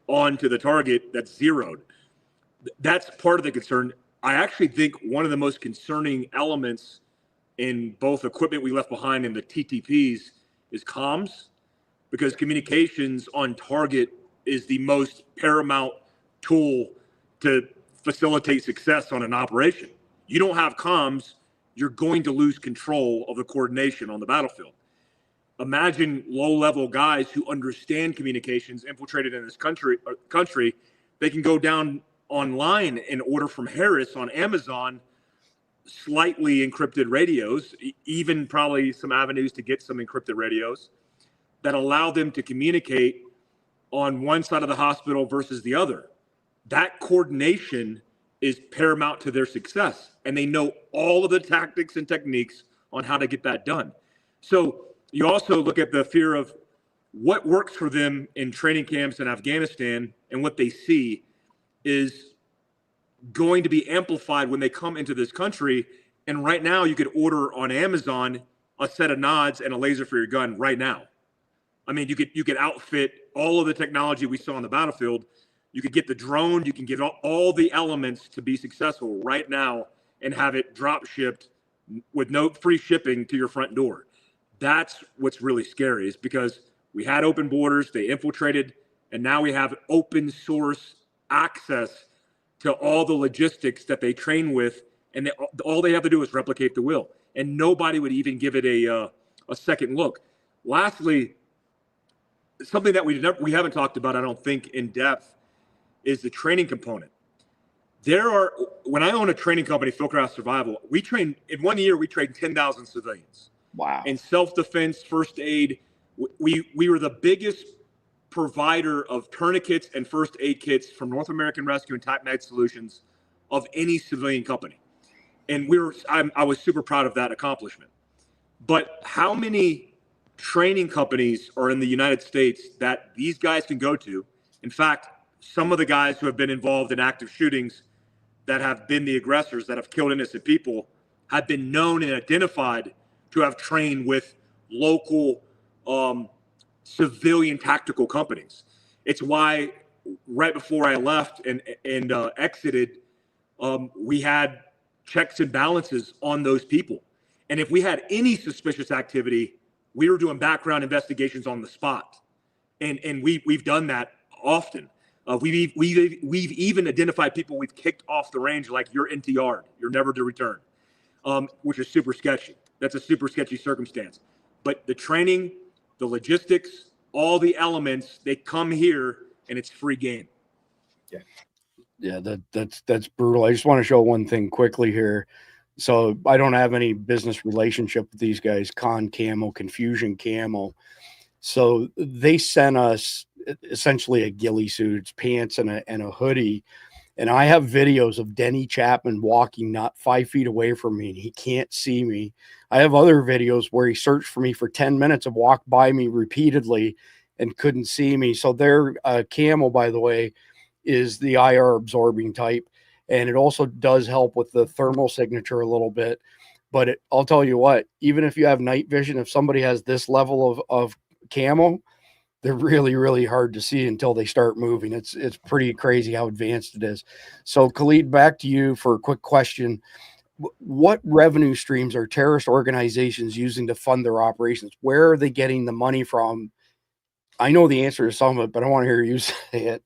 onto the target that's zeroed. That's part of the concern. I actually think one of the most concerning elements in both equipment we left behind and the TTPs is comms, because communications on target is the most paramount tool to facilitate success on an operation. You don't have comms, you're going to lose control of the coordination on the battlefield. Imagine low-level guys who understand communications infiltrated in this country. They can go down online and order from Harris on Amazon slightly encrypted radios, even probably some avenues to get some encrypted radios that allow them to communicate on one side of the hospital versus the other. That coordination is paramount to their success, and they know all of the tactics and techniques on how to get that done. So you also look at the fear of what works for them in training camps in Afghanistan, and what they see is going to be amplified when they come into this country. And right now you could order on Amazon a set of nods and a laser for your gun right now. I mean, you could outfit all of the technology we saw on the battlefield. You could get the drone, you can get all the elements to be successful right now and have it drop shipped with no free shipping to your front door. That's what's really scary, is because we had open borders, they infiltrated, and now we have open source access to all the logistics that they train with, and all they have to do is replicate the will, and nobody would even give it a second look. Lastly, something that we haven't talked about, I don't think, in depth, is the training component. When I own a training company, Fieldcraft Survival, we train in 1 year. We train 10,000 civilians. Wow. In self-defense, first aid. We were the biggest provider of tourniquets and first aid kits from North American Rescue and TACMED Solutions of any civilian company. And I was super proud of that accomplishment. But how many training companies are in the United States that these guys can go to? In fact, some of the guys who have been involved in active shootings that have been the aggressors, that have killed innocent people, have been known and identified to have trained with local civilian tactical companies. It's why right before I left and exited, we had checks and balances on those people. And if we had any suspicious activity, we were doing background investigations on the spot. And we've done that often. We've even identified people we've kicked off the range, like you're NTR'd, you're never to return, which is super sketchy. That's a super sketchy circumstance. But the training, the logistics, all the elements, they come here and it's free game. Yeah, that's brutal. I just want to show one thing quickly here. So I don't have any business relationship with these guys, Con Camo, Confusion Camo. So they sent us essentially a ghillie suit, it's pants and a hoodie. And I have videos of Denny Chapman walking not 5 feet away from me, and he can't see me. I have other videos where he searched for me for 10 minutes and walked by me repeatedly and couldn't see me. So their camo, by the way, is the IR absorbing type. And it also does help with the thermal signature a little bit. But I'll tell you what, even if you have night vision, if somebody has this level of camo, they're really, really hard to see until they start moving. It's pretty crazy how advanced it is. So Khalid, back to you for a quick question. What revenue streams are terrorist organizations using to fund their operations? Where are they getting the money from? I know the answer to some of it, but I want to hear you say it.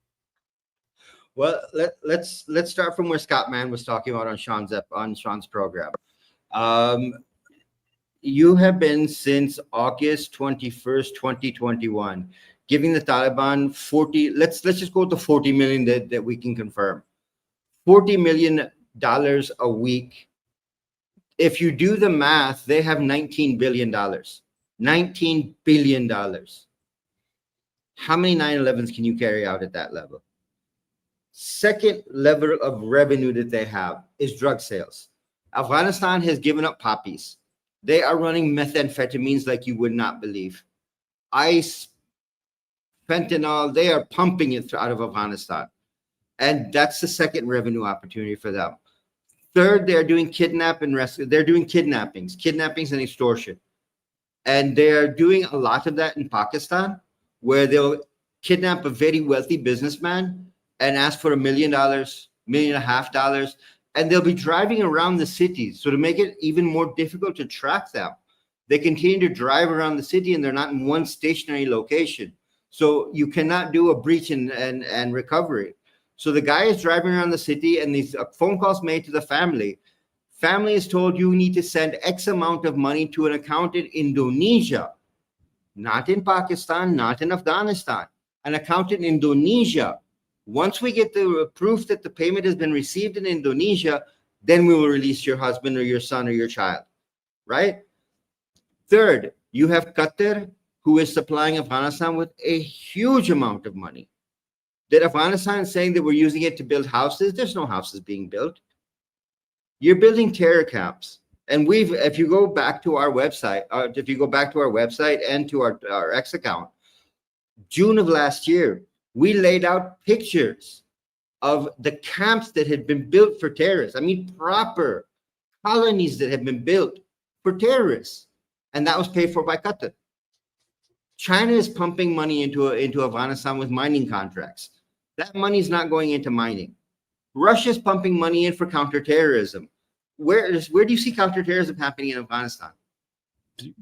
Well, let's start from where Scott Mann was talking about on Sean's program. You have been since August 21st, 2021, giving the Taliban 40. Let's just go to 40 million that we can confirm. $40 million a week. If you do the math, they have $19 billion. $19 billion. How many 9/11s can you carry out at that level? Second level of revenue that they have is drug sales. Afghanistan has given up poppies. They are running methamphetamines like you would not believe. Ice, fentanyl, they are pumping it out of Afghanistan. And that's the second revenue opportunity for them. Third, they're doing kidnap and rescue. They're doing kidnappings and extortion. And they're doing a lot of that in Pakistan, where they'll kidnap a very wealthy businessman and ask for $1 million, $1.5 million, and they'll be driving around the cities. So to make it even more difficult to track them, they continue to drive around the city and they're not in one stationary location. So you cannot do a breach and recovery. So the guy is driving around the city and these phone calls made to the family. Family is told you need to send X amount of money to an account in Indonesia, not in Pakistan, not in Afghanistan, an account in Indonesia. Once we get the proof that the payment has been received in Indonesia, then we will release your husband or your son or your child, right? Third, you have Qatar, who is supplying Afghanistan with a huge amount of money. That Afghanistan is saying that we're using it to build houses. There's no houses being built. You're building terror camps. And if you go back to our website, and to our X account, June of last year, we laid out pictures of the camps that had been built for terrorists. I mean, proper colonies that had been built for terrorists. And that was paid for by Qatar. China is pumping money into Afghanistan with mining contracts. That money is not going into mining. Russia's pumping money in for counterterrorism. Where do you see counterterrorism happening in Afghanistan?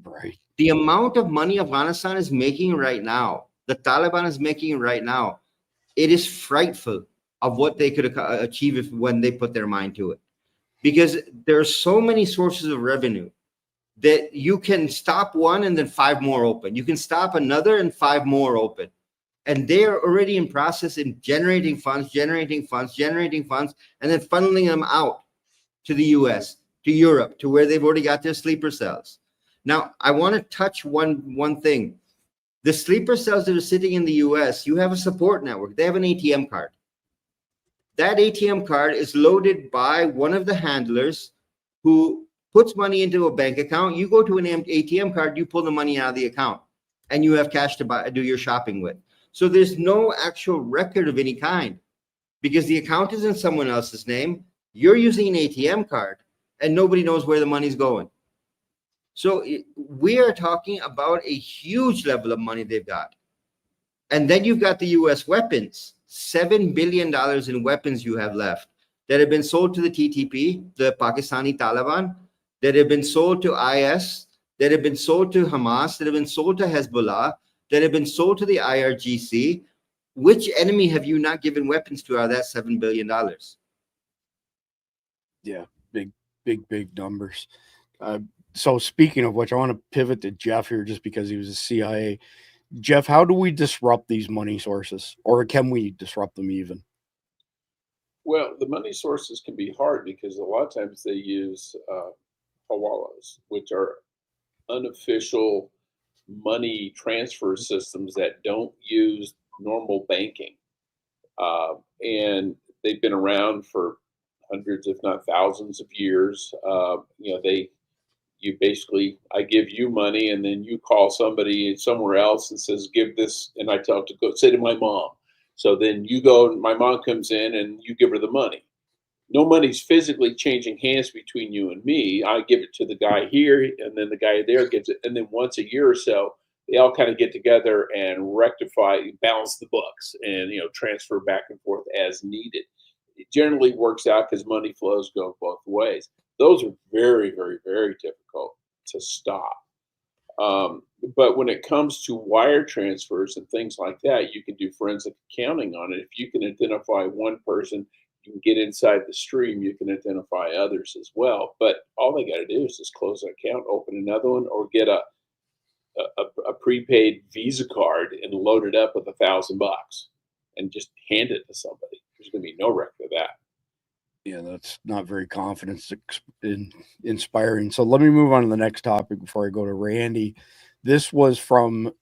Right. The amount of money Afghanistan is making right now, the Taliban is making right now, it is frightful of what they could achieve when they put their mind to it. Because there are so many sources of revenue that you can stop one and then 5 more open. You can stop another and 5 more open. And they are already in process in generating funds, and then funneling them out to the US, to Europe, to where they've already got their sleeper cells. Now, I want to touch one thing. The sleeper cells that are sitting in the US, you have a support network. They have an ATM card. That ATM card is loaded by one of the handlers who puts money into a bank account. You go to an ATM card, you pull the money out of the account, and you have cash to do your shopping with. So there's no actual record of any kind because the account is in someone else's name. You're using an ATM card, and nobody knows where the money's going. So we are talking about a huge level of money they've got. And then you've got the US weapons, $7 billion in weapons you have left that have been sold to the TTP, the Pakistani Taliban, that have been sold to IS, that have been sold to Hamas, that have been sold to Hezbollah, that have been sold to the IRGC. Which enemy have you not given weapons to out of that $7 billion? Yeah, big numbers. So speaking of which, I want to pivot to Jeff here just because he was a CIA. Jeff, how do we disrupt these money sources, or can we disrupt them even? Well, the money sources can be hard because a lot of times they use hawalas, which are unofficial money transfer systems that don't use normal banking. And they've been around for hundreds, if not thousands of years. I give you money and then you call somebody somewhere else and says, give this, and I tell it to go say to my mom. So then you go and my mom comes in and you give her the money. no money's physically changing hands between you and me. I give it to the guy here, and then the guy there gives it. And then once a year or so, they all kind of get together and rectify, balance the books, and transfer back and forth as needed. It generally works out because money flows go both ways. Those are very, very, very difficult to stop. But when it comes to wire transfers and things like that, you can do forensic accounting on it. If you can identify one person, you can get inside the stream, you can identify others as well. But all they got to do is just close an account, open another one, or get a prepaid Visa card and load it up with $1,000 and just hand it to somebody. There's going to be no record of that. Yeah, that's not very confidence inspiring. So let me move on to the next topic before I go to Randy. This was from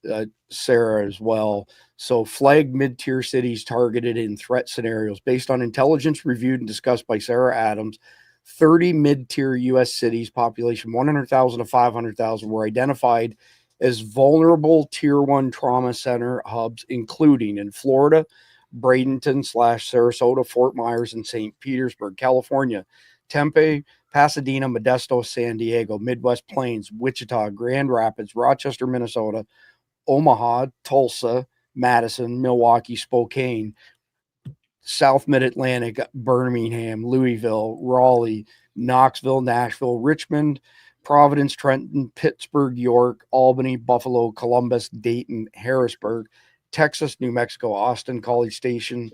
Sarah as well. So flag mid-tier cities targeted in threat scenarios. Based on intelligence reviewed and discussed by Sarah Adams, 30 mid-tier U.S. cities, population 100,000 to 500,000, were identified as vulnerable Tier 1 trauma center hubs, including in Florida, Bradenton/Sarasota, Fort Myers, and St. Petersburg, California, Tempe, Pasadena, Modesto, San Diego, Midwest Plains, Wichita, Grand Rapids, Rochester, Minnesota, Omaha, Tulsa, Madison, Milwaukee, Spokane, South Mid-Atlantic, Birmingham, Louisville, Raleigh, Knoxville, Nashville, Richmond, Providence, Trenton, Pittsburgh, York, Albany, Buffalo, Columbus, Dayton, Harrisburg, Texas, New Mexico, Austin, College Station,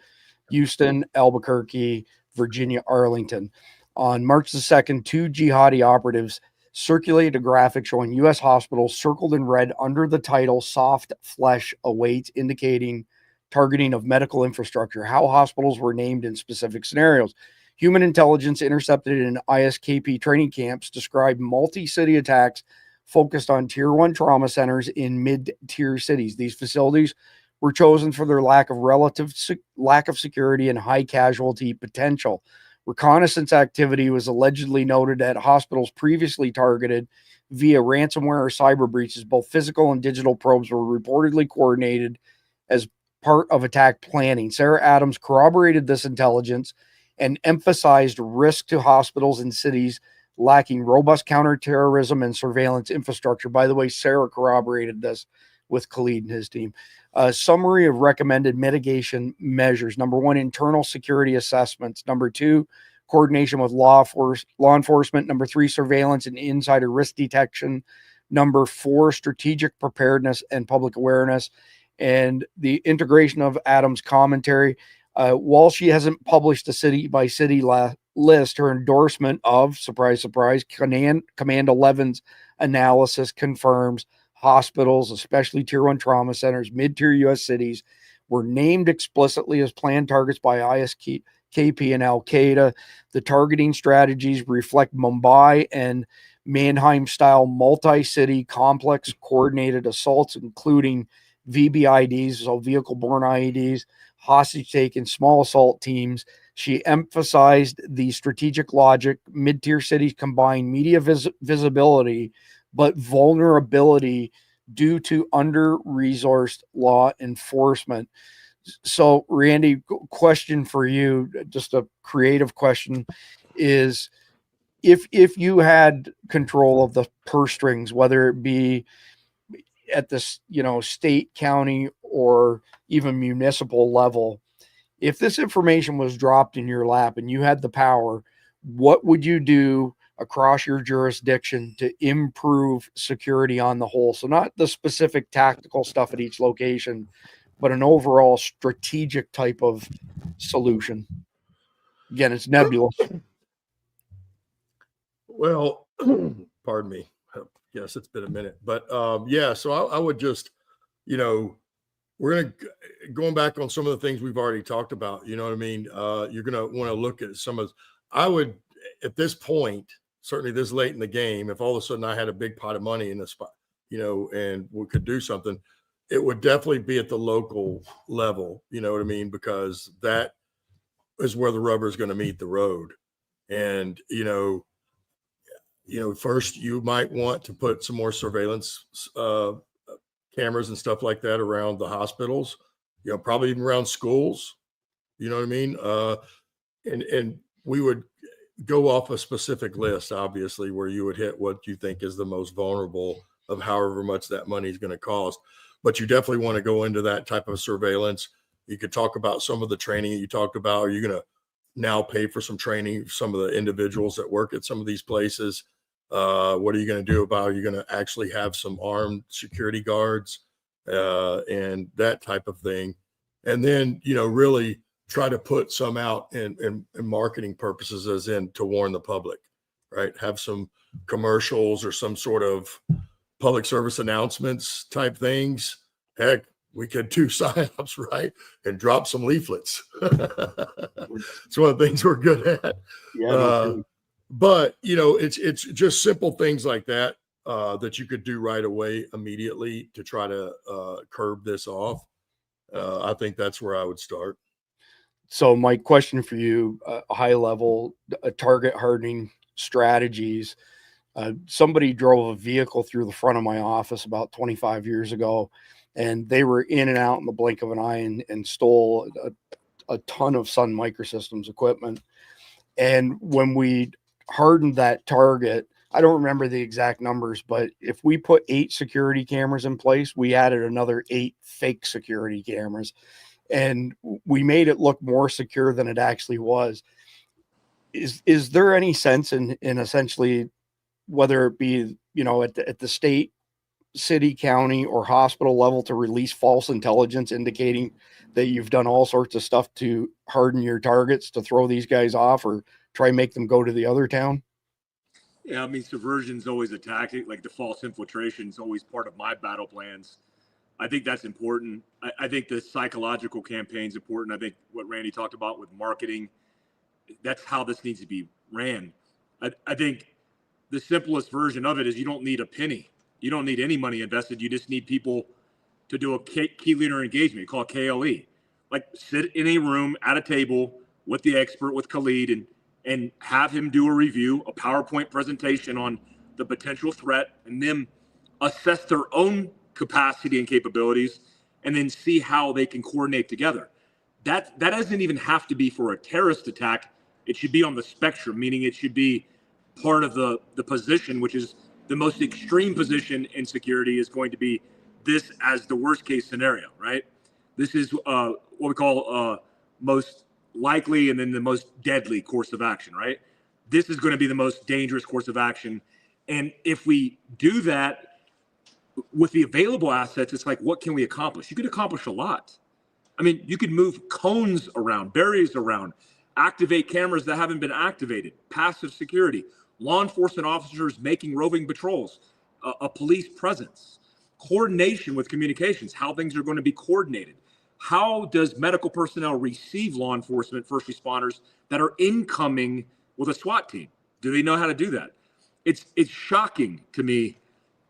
Houston, Albuquerque, Virginia, Arlington. On March the 2nd, 2 jihadi operatives circulated a graphic showing U.S. hospitals circled in red under the title "Soft Flesh Awaits," indicating targeting of medical infrastructure. How hospitals were named in specific scenarios. Human intelligence intercepted in ISKP training camps described multi-city attacks focused on Tier 1 trauma centers in mid-tier cities. These facilities were chosen for their lack of security and high casualty potential. Reconnaissance activity was allegedly noted at hospitals previously targeted via ransomware or cyber breaches. Both physical and digital probes were reportedly coordinated as part of attack planning. Sarah Adams corroborated this intelligence and emphasized risk to hospitals and cities lacking robust counterterrorism and surveillance infrastructure. By the way, Sarah corroborated this with Khalid and his team. A summary of recommended mitigation measures. Number 1, internal security assessments. Number 2, coordination with law enforcement. Number 3, surveillance and insider risk detection. Number 4, strategic preparedness and public awareness. And the integration of Adams' commentary. While she hasn't published a city-by-city list, her endorsement of, surprise, surprise, CommandEleven's analysis confirms hospitals, especially Tier 1 trauma centers, mid-tier U.S. cities, were named explicitly as planned targets by ISKP and Al-Qaeda. The targeting strategies reflect Mumbai and Mannheim-style multi-city complex coordinated assaults, including VBIDs, so vehicle-borne IEDs, hostage-taken, small assault teams. She emphasized the strategic logic. Mid-tier cities combine media visibility but vulnerability due to under-resourced law enforcement. So, Randy, question for you, just a creative question, is if you had control of the purse strings, whether it be at this, state, county, or even municipal level, if this information was dropped in your lap and you had the power, what would you do across your jurisdiction to improve security on the whole? So not the specific tactical stuff at each location, but an overall strategic type of solution. Again, it's nebulous. Well, pardon me. Yes, it's been a minute, but yeah. So I would just, we're going back on some of the things we've already talked about. You know what I mean? You're going to want to look at some of. I would, at this point, certainly this late in the game, if all of a sudden I had a big pot of money in the spot, and we could do something, it would definitely be at the local level. You know what I mean? Because that is where the rubber is going to meet the road. And, first you might want to put some more surveillance cameras and stuff like that around the hospitals, probably even around schools. You know what I mean? And we would go off a specific list, obviously, where you would hit what you think is the most vulnerable of however much that money is going to cost. But you definitely want to go into that type of surveillance. You could talk about some of the training that you talked about. Are you going to now pay for some training, some of the individuals that work at some of these places? What are you going to do about, are you going to actually have some armed security guards and that type of thing? And then, really try to put some out in marketing purposes, as in to warn the public, right? Have some commercials or some sort of public service announcements type things. Heck, we could do signups, right? And drop some leaflets. It's one of the things we're good at. Yeah, no, But it's just simple things like that that you could do right away, immediately, to try to curb this off. I think that's where I would start. So my question for you, high level, target hardening strategies. Somebody drove a vehicle through the front of my office about 25 years ago, and they were in and out in the blink of an eye and stole a ton of Sun Microsystems equipment. And when we hardened that target, I don't remember the exact numbers, but if we put 8 security cameras in place, we added another 8 fake security cameras, and we made it look more secure than it actually was. Is there any sense in essentially, whether it be, at the state, city, county, or hospital level, to release false intelligence indicating that you've done all sorts of stuff to harden your targets to throw these guys off or try and make them go to the other town? Yeah, I mean, subversion's always a tactic. Like the false infiltration is always part of my battle plans. I think that's important. I think the psychological campaign's important. I think what Randy talked about with marketing, that's how this needs to be ran. I think the simplest version of it is you don't need a penny. You don't need any money invested. You just need people to do a key leader engagement. You call it KLE. Like sit in a room at a table with the expert, with Khalid, and have him do a review, a PowerPoint presentation on the potential threat, and then assess their own capacity and capabilities, and then see how they can coordinate together. That doesn't even have to be for a terrorist attack. It should be on the spectrum, meaning it should be part of the position, which is the most extreme position in security, is going to be this as the worst case scenario, right? This is what we call most likely and then the most deadly course of action, right? This is going to be the most dangerous course of action. And if we do that with the available assets, it's like, what can we accomplish? You could accomplish a lot. I mean, you could move cones around, barriers around, activate cameras that haven't been activated, passive security, law enforcement officers making roving patrols, a police presence, coordination with communications, how things are going to be coordinated. How does medical personnel receive law enforcement, first responders that are incoming with a SWAT team? Do they know how to do that? It's shocking to me,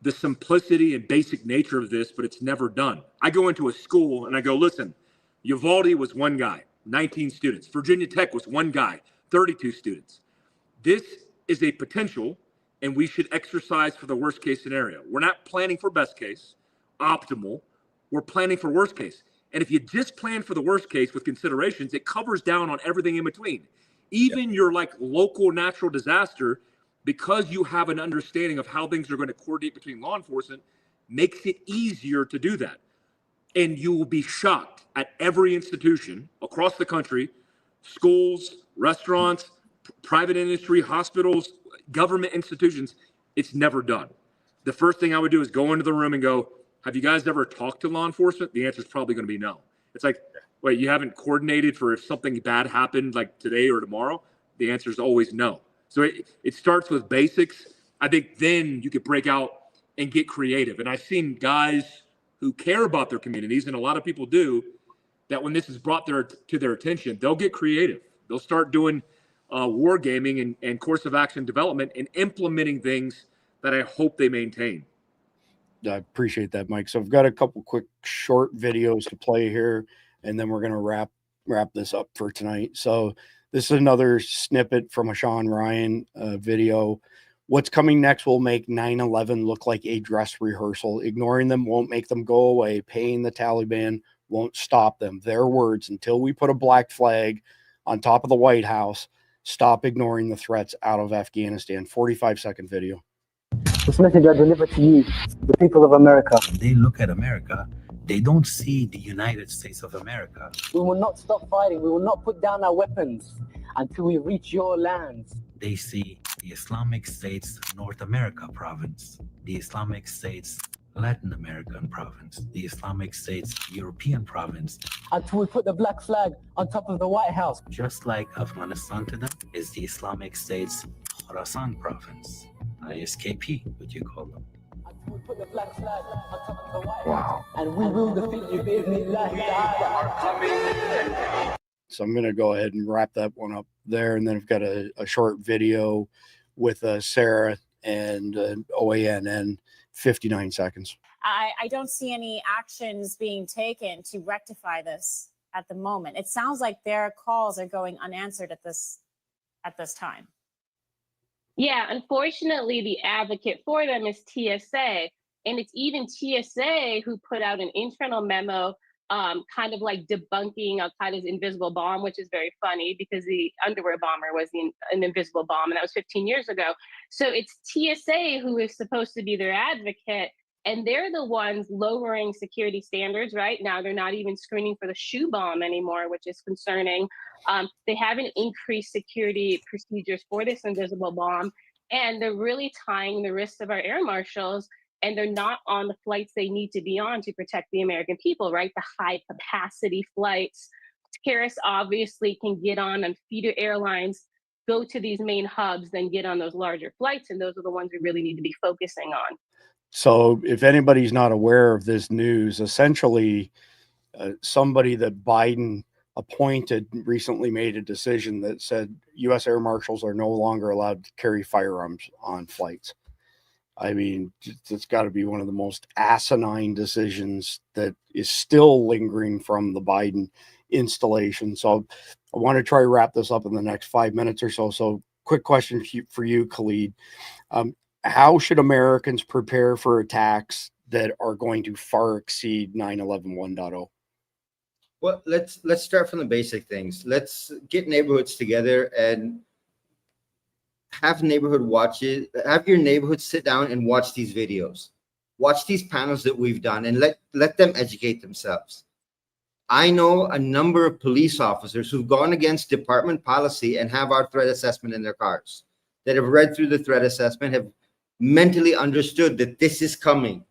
the simplicity and basic nature of this, but it's never done. I go into a school and I go, listen, Uvalde was one guy, 19 students. Virginia Tech was one guy, 32 students. This is a potential, and we should exercise for the worst case scenario. We're not planning for best case, optimal. We're planning for worst case. And if you just plan for the worst case with considerations, it covers down on everything in between. Even your like local natural disaster, because you have an understanding of how things are going to coordinate between law enforcement, makes it easier to do that. And you will be shocked at every institution across the country, schools, restaurants, private industry, hospitals, government institutions, it's never done. The first thing I would do is go into the room and go, have you guys ever talked to law enforcement? The answer is probably going to be no. It's like, wait, you haven't coordinated for if something bad happened like today or tomorrow? The answer is always no. So it starts with basics. I think then you could break out and get creative. And I've seen guys who care about their communities, and a lot of people do, that when this is brought to their attention, they'll get creative. They'll start doing wargaming and course of action development and implementing things that I hope they maintain. I appreciate that, Mike. So I've got a couple quick short videos to play here, and then we're going to wrap this up for tonight. So this is another snippet from a Sean Ryan video. What's coming next will make 9/11 look like a dress rehearsal. Ignoring them won't make them go away. Paying the Taliban won't stop them. Their words, until we put a black flag on top of the White House, Stop ignoring the threats out of Afghanistan. 45-second video. This message I deliver to you, the people of America. They look at America, they don't see the United States of America. We will not stop fighting. We will not put down our weapons until we reach your lands. They see the Islamic States North America province, the Islamic States Latin American province, the Islamic States European province. Until we put the black flag on top of the White House. Just like Afghanistan to them is the Islamic States Khorasan Province, ISKP, what you call them. Until we put the black flag on top of the White House. And we will defeat you, bi'idhnillah ta'ala. So I'm going to go ahead and wrap that one up there. And then I've got a short video with Sarah and OANN, 59 seconds. I don't see any actions being taken to rectify this at the moment. It sounds like their calls are going unanswered at this time. Yeah, unfortunately, the advocate for them is TSA. And it's even TSA who put out an internal memo kind of like debunking Al-Qaeda's invisible bomb, which is very funny because the underwear bomber was an invisible bomb, and that was 15 years ago. So it's TSA who is supposed to be their advocate, and they're the ones lowering security standards, right? Now they're not even screening for the shoe bomb anymore, which is concerning. They haven't increased security procedures for this invisible bomb, and they're really tying the wrists of our air marshals, and they're not on the flights they need to be on to protect the American people, right? The high capacity flights. Terrorists obviously can get on feeder airlines, go to these main hubs, then get on those larger flights. And those are the ones we really need to be focusing on. So if anybody's not aware of this news, essentially somebody that Biden appointed recently made a decision that said U.S. air marshals are no longer allowed to carry firearms on flights. I mean, it's got to be one of the most asinine decisions that is still lingering from the Biden installation. So I want to try to wrap this up in the next 5 minutes or so. So quick question for you, Khalid. How should Americans prepare for attacks that are going to far exceed 9/11 1.0? Well, let's start from the basic things. Let's get neighborhoods together and have your neighborhood sit down and watch these videos, watch these panels that we've done, and let them educate themselves. I know a number of police officers who've gone against department policy and have our threat assessment in their cars, that have read through the threat assessment, have mentally understood that this is coming.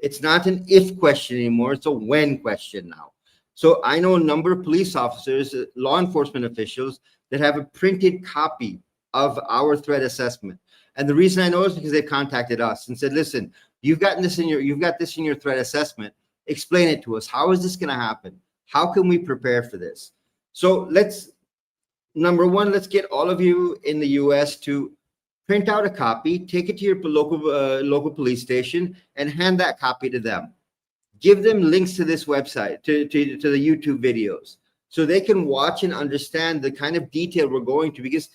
It's not an if question anymore, it's a when question now. So I know a number of police officers, law enforcement officials that have a printed copy of our threat assessment. And the reason I know is because they contacted us and said, listen, you've got this in your threat assessment. Explain it to us. How is this going to happen? How can we prepare for this? So number one, let's get all of you in the US to print out a copy, take it to your local police station and hand that copy to them. Give them links to this website, to the YouTube videos, so they can watch and understand the kind of detail we're going to, because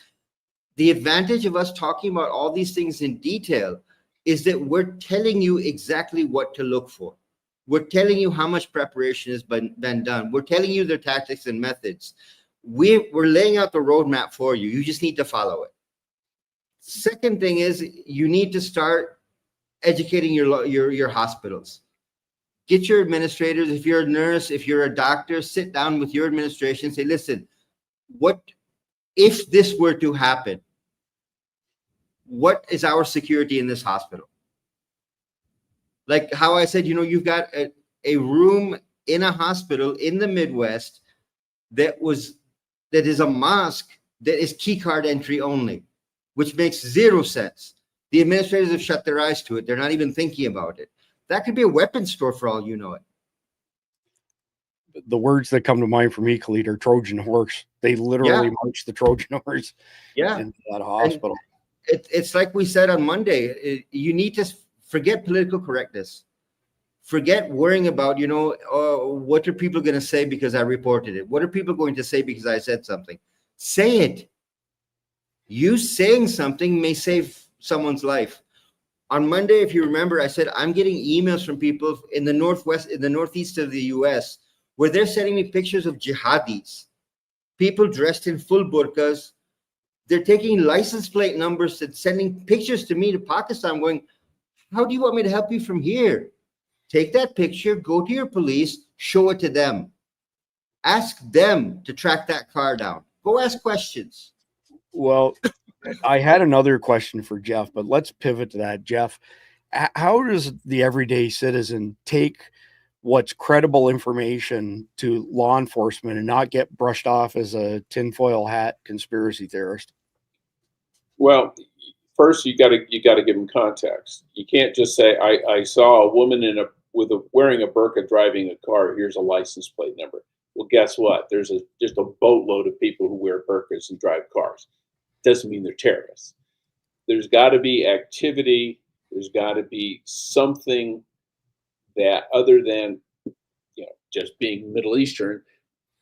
the advantage of us talking about all these things in detail is that we're telling you exactly what to look for. We're telling you how much preparation has been done. We're telling you their tactics and methods. We're laying out the roadmap for you. You just need to follow it. Second thing is you need to start educating your hospitals. Get your administrators, if you're a nurse, if you're a doctor, sit down with your administration and say, listen, what if this were to happen? What is our security in this hospital? Like how I said, you've got a room in a hospital in the Midwest that is a mosque that is key card entry only, which makes zero sense. The administrators have shut their eyes to it. They're not even thinking about it. That could be a weapons store for all you know it. The words that come to mind for me, Khalid, are Trojan horse. They literally marched the Trojan horse into that hospital. It's like we said on Monday, you need to forget political correctness. Forget worrying about, what are people going to say because I reported it? What are people going to say because I said something? Say it. You saying something may save someone's life. On Monday, if you remember, I said, I'm getting emails from people in the northeast of the US, where they're sending me pictures of jihadis, people dressed in full burqas, They're taking license plate numbers and sending pictures to me to Pakistan going, how do you want me to help you from here? Take that picture, go to your police, show it to them. Ask them to track that car down. Go ask questions. Well, I had another question for Jeff, but let's pivot to that. Jeff, how does the everyday citizen take what's credible information to law enforcement and not get brushed off as a tinfoil hat conspiracy theorist? Well, first you got to give them context. You can't just say I saw a woman wearing a burqa driving a car. Here's a license plate number. Well, guess what? There's just a boatload of people who wear burqas and drive cars. Doesn't mean they're terrorists. There's got to be activity. There's got to be something that other than just being Middle Eastern.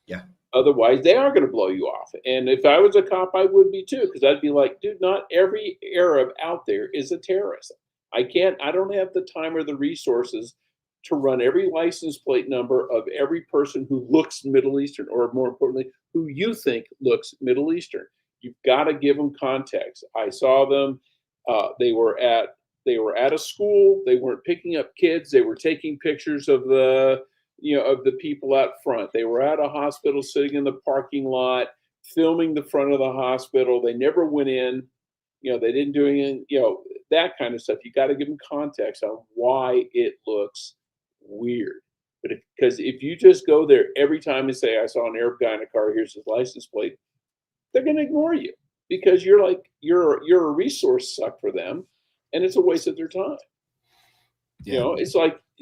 Yeah. Otherwise, they are going to blow you off. And if I was a cop, I would be too, because I'd be like, dude, not every Arab out there is a terrorist. I don't have the time or the resources to run every license plate number of every person who looks Middle Eastern, or more importantly, who you think looks Middle Eastern. You've got to give them context. I saw them. They were at a school. They weren't picking up kids. They were taking pictures of the people out front. They were at a hospital sitting in the parking lot, filming the front of the hospital. They never went in. They didn't do anything, that kind of stuff. You got to give them context on why it looks weird. But because if you just go there every time and say, I saw an Arab guy in a car, here's his license plate, they're going to ignore you because you're a resource suck for them, and it's a waste of their time. Yeah. It's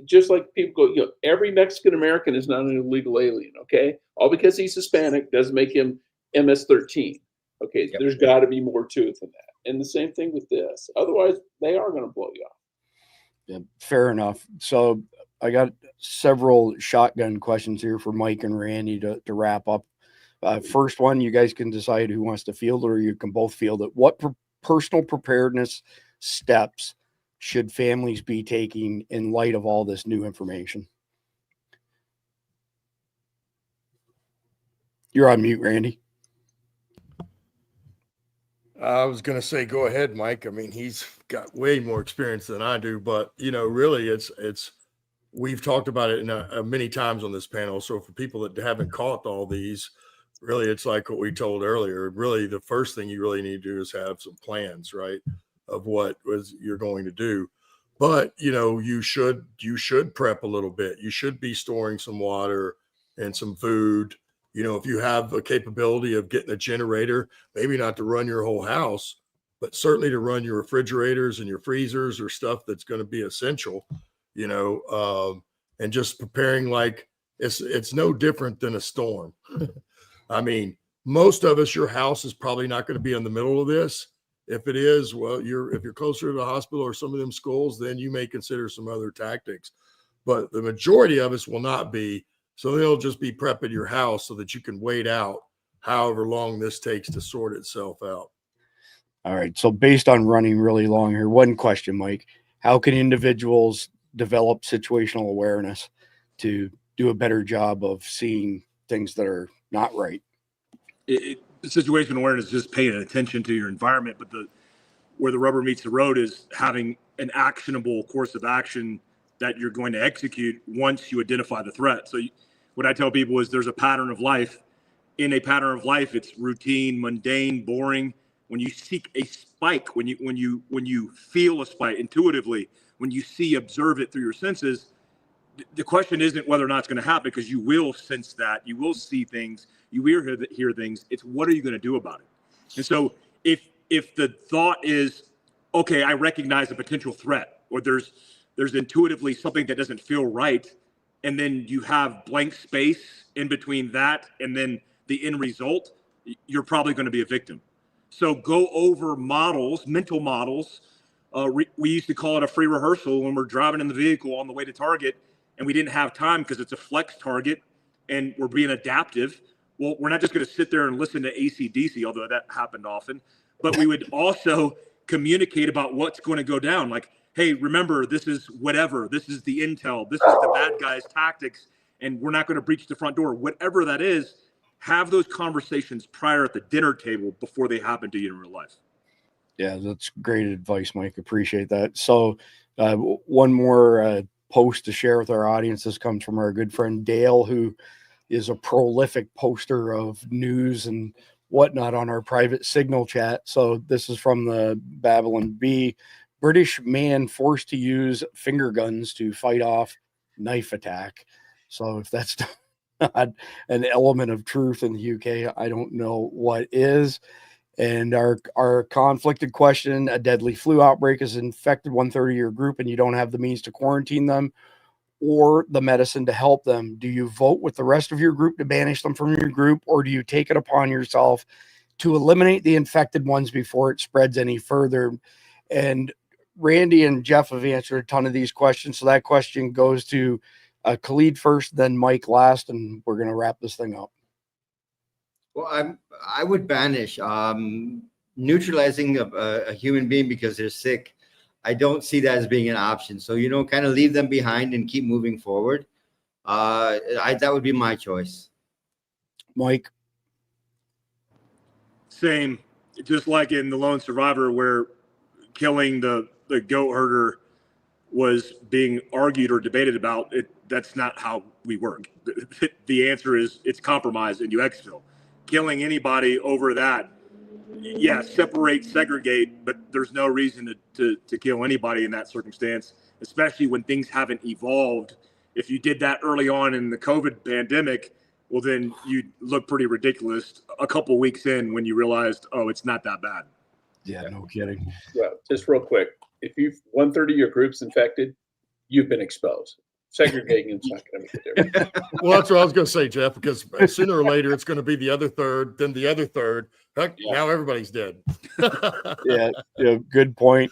just like people go, every Mexican American is not an illegal alien. Okay. All because he's Hispanic doesn't make him MS-13. Okay. Yep. There's got to be more to it than that. And the same thing with this. Otherwise, they are going to blow you off. Yeah, fair enough. So I got several shotgun questions here for Mike and Randy to wrap up. First one, you guys can decide who wants to field it, or you can both field it. What personal preparedness steps should families be taking in light of all this new information? You're on mute, Randy. I was going to say, go ahead, Mike. I mean, he's got way more experience than I do, but really we've talked about it many times on this panel. So for people that haven't caught all these, really, it's like what we told earlier. Really, the first thing you really need to do is have some plans, right, of what you're going to do. But, you should prep a little bit. You should be storing some water and some food. If you have a capability of getting a generator, maybe not to run your whole house, but certainly to run your refrigerators and your freezers or stuff that's going to be essential, and just preparing like it's no different than a storm. I mean, most of us, your house is probably not going to be in the middle of this. If it is, well, if you're closer to the hospital or some of them schools, then you may consider some other tactics. But the majority of us will not be. So they'll just be prepping your house so that you can wait out however long this takes to sort itself out. All right. So based on running really long here, one question, Mike, how can individuals develop situational awareness to do a better job of seeing things that are not right? Situational awareness is just paying attention to your environment, but where the rubber meets the road is having an actionable course of action that you're going to execute once you identify the threat. So what I tell people is there's a pattern of life. In a pattern of life, it's routine, mundane, boring. When you seek a spike, when you feel a spike intuitively, when you observe it through your senses, the question isn't whether or not it's going to happen, because you will sense that, you will see things, you will hear things. It's what are you going to do about it? And so if the thought is, okay, I recognize a potential threat, or there's intuitively something that doesn't feel right, and then you have blank space in between that and then the end result, you're probably going to be a victim. So go over models, mental models. We used to call it a free rehearsal when we're driving in the vehicle on the way to target, and we didn't have time because it's a flex target and we're being adaptive. Well, we're not just going to sit there and listen to AC/DC, although that happened often, but we would also communicate about what's going to go down. Like, hey, remember, this is whatever. This is the intel. This is the bad guy's tactics, and we're not going to breach the front door. Whatever that is, have those conversations prior at the dinner table before they happen to you in real life. Yeah, that's great advice, Mike. Appreciate that. So one more post to share with our audience. This comes from our good friend Dale, who is a prolific poster of news and whatnot on our private Signal chat. So this is from the Babylon Bee. British man forced to use finger guns to fight off knife attack. So if that's not an element of truth in the UK, I don't know what is. And our conflicted question: a deadly flu outbreak has infected 1/3 of your group and you don't have the means to quarantine them or the medicine to help them. Do you vote with the rest of your group to banish them from your group, or do you take it upon yourself to eliminate the infected ones before it spreads any further? And Randy and Jeff have answered a ton of these questions. So that question goes to Khalid first, then Mike last, and we're going to wrap this thing up. Well, I would banish neutralizing a human being because they're sick. I don't see that as being an option. So, kind of leave them behind and keep moving forward. That would be my choice. Mike? Same. Just like in The Lone Survivor, where killing the goat herder was being argued or debated about, that's not how we work. The answer is it's compromise and you exfil. Killing anybody over that, separate, segregate, but there's no reason to kill anybody in that circumstance, especially when things haven't evolved. If you did that early on in the COVID pandemic, well, then you look pretty ridiculous a couple of weeks in when you realized, oh, it's not that bad. Yeah, no kidding. Well, just real quick, if you've 1/3 of your group's infected, you've been exposed. Segregating is not going to make a difference. Well, that's what I was going to say, Jeff, because sooner or later it's going to be the other third, then the other third. Heck, now everybody's dead. yeah, good point.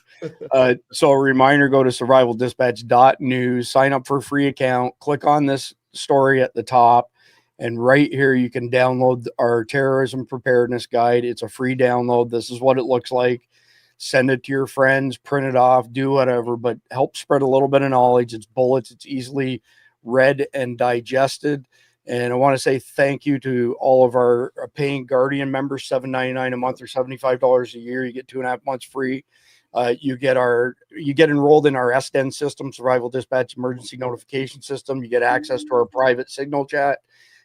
So a reminder, go to survivaldispatch.news, sign up for a free account, click on this story at the top, and right here you can download our terrorism preparedness guide. It's a free download. This is what it looks like. Send it to your friends, print it off, do whatever, but help spread a little bit of knowledge. It's bullets. It's easily read and digested. And I want to say thank you to all of our paying Guardian members, $7.99 a month or $75 a year. You get 2.5 months free. You get enrolled in our SDN system, Survival Dispatch Emergency Notification System. You get access to our private Signal chat.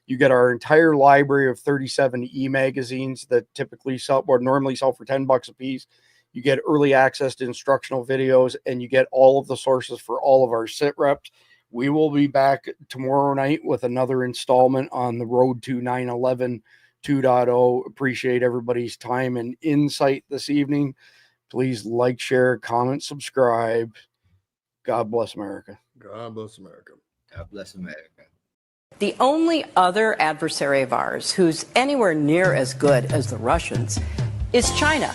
You get our entire library of 37 e-magazines that normally sell for $10 a piece. You get early access to instructional videos, and you get all of the sources for all of our sit reps. We will be back tomorrow night with another installment on the road to 9/11 2.0. Appreciate everybody's time and insight this evening. Please like, share, comment, subscribe. God bless America. God bless America. God bless America. The only other adversary of ours who's anywhere near as good as the Russians is China.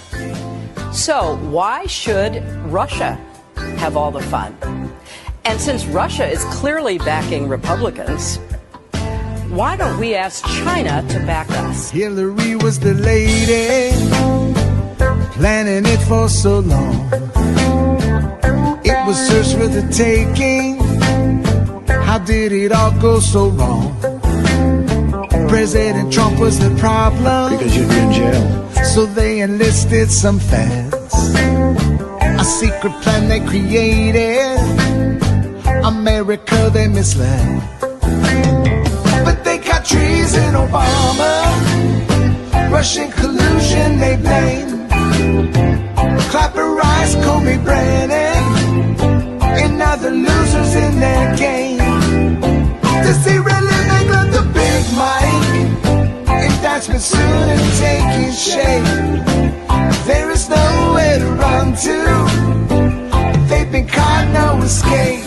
So why should Russia have all the fun? And since Russia is clearly backing Republicans, why don't we ask China to back us? Hillary was the lady, planning it for so long. It was hers for the taking. How did it all go so wrong? President Trump was the problem, because you'd be in jail. So they enlisted some fans, a secret plan they created. America they misled, but they caught treason Obama, Russian collusion they blame. Clapper Rice, Comey, Brennan, and other losers in their game. Does he really make up the Big Mike? Indictment soon and taking shape. There is nowhere to run to. They've been caught, no escape.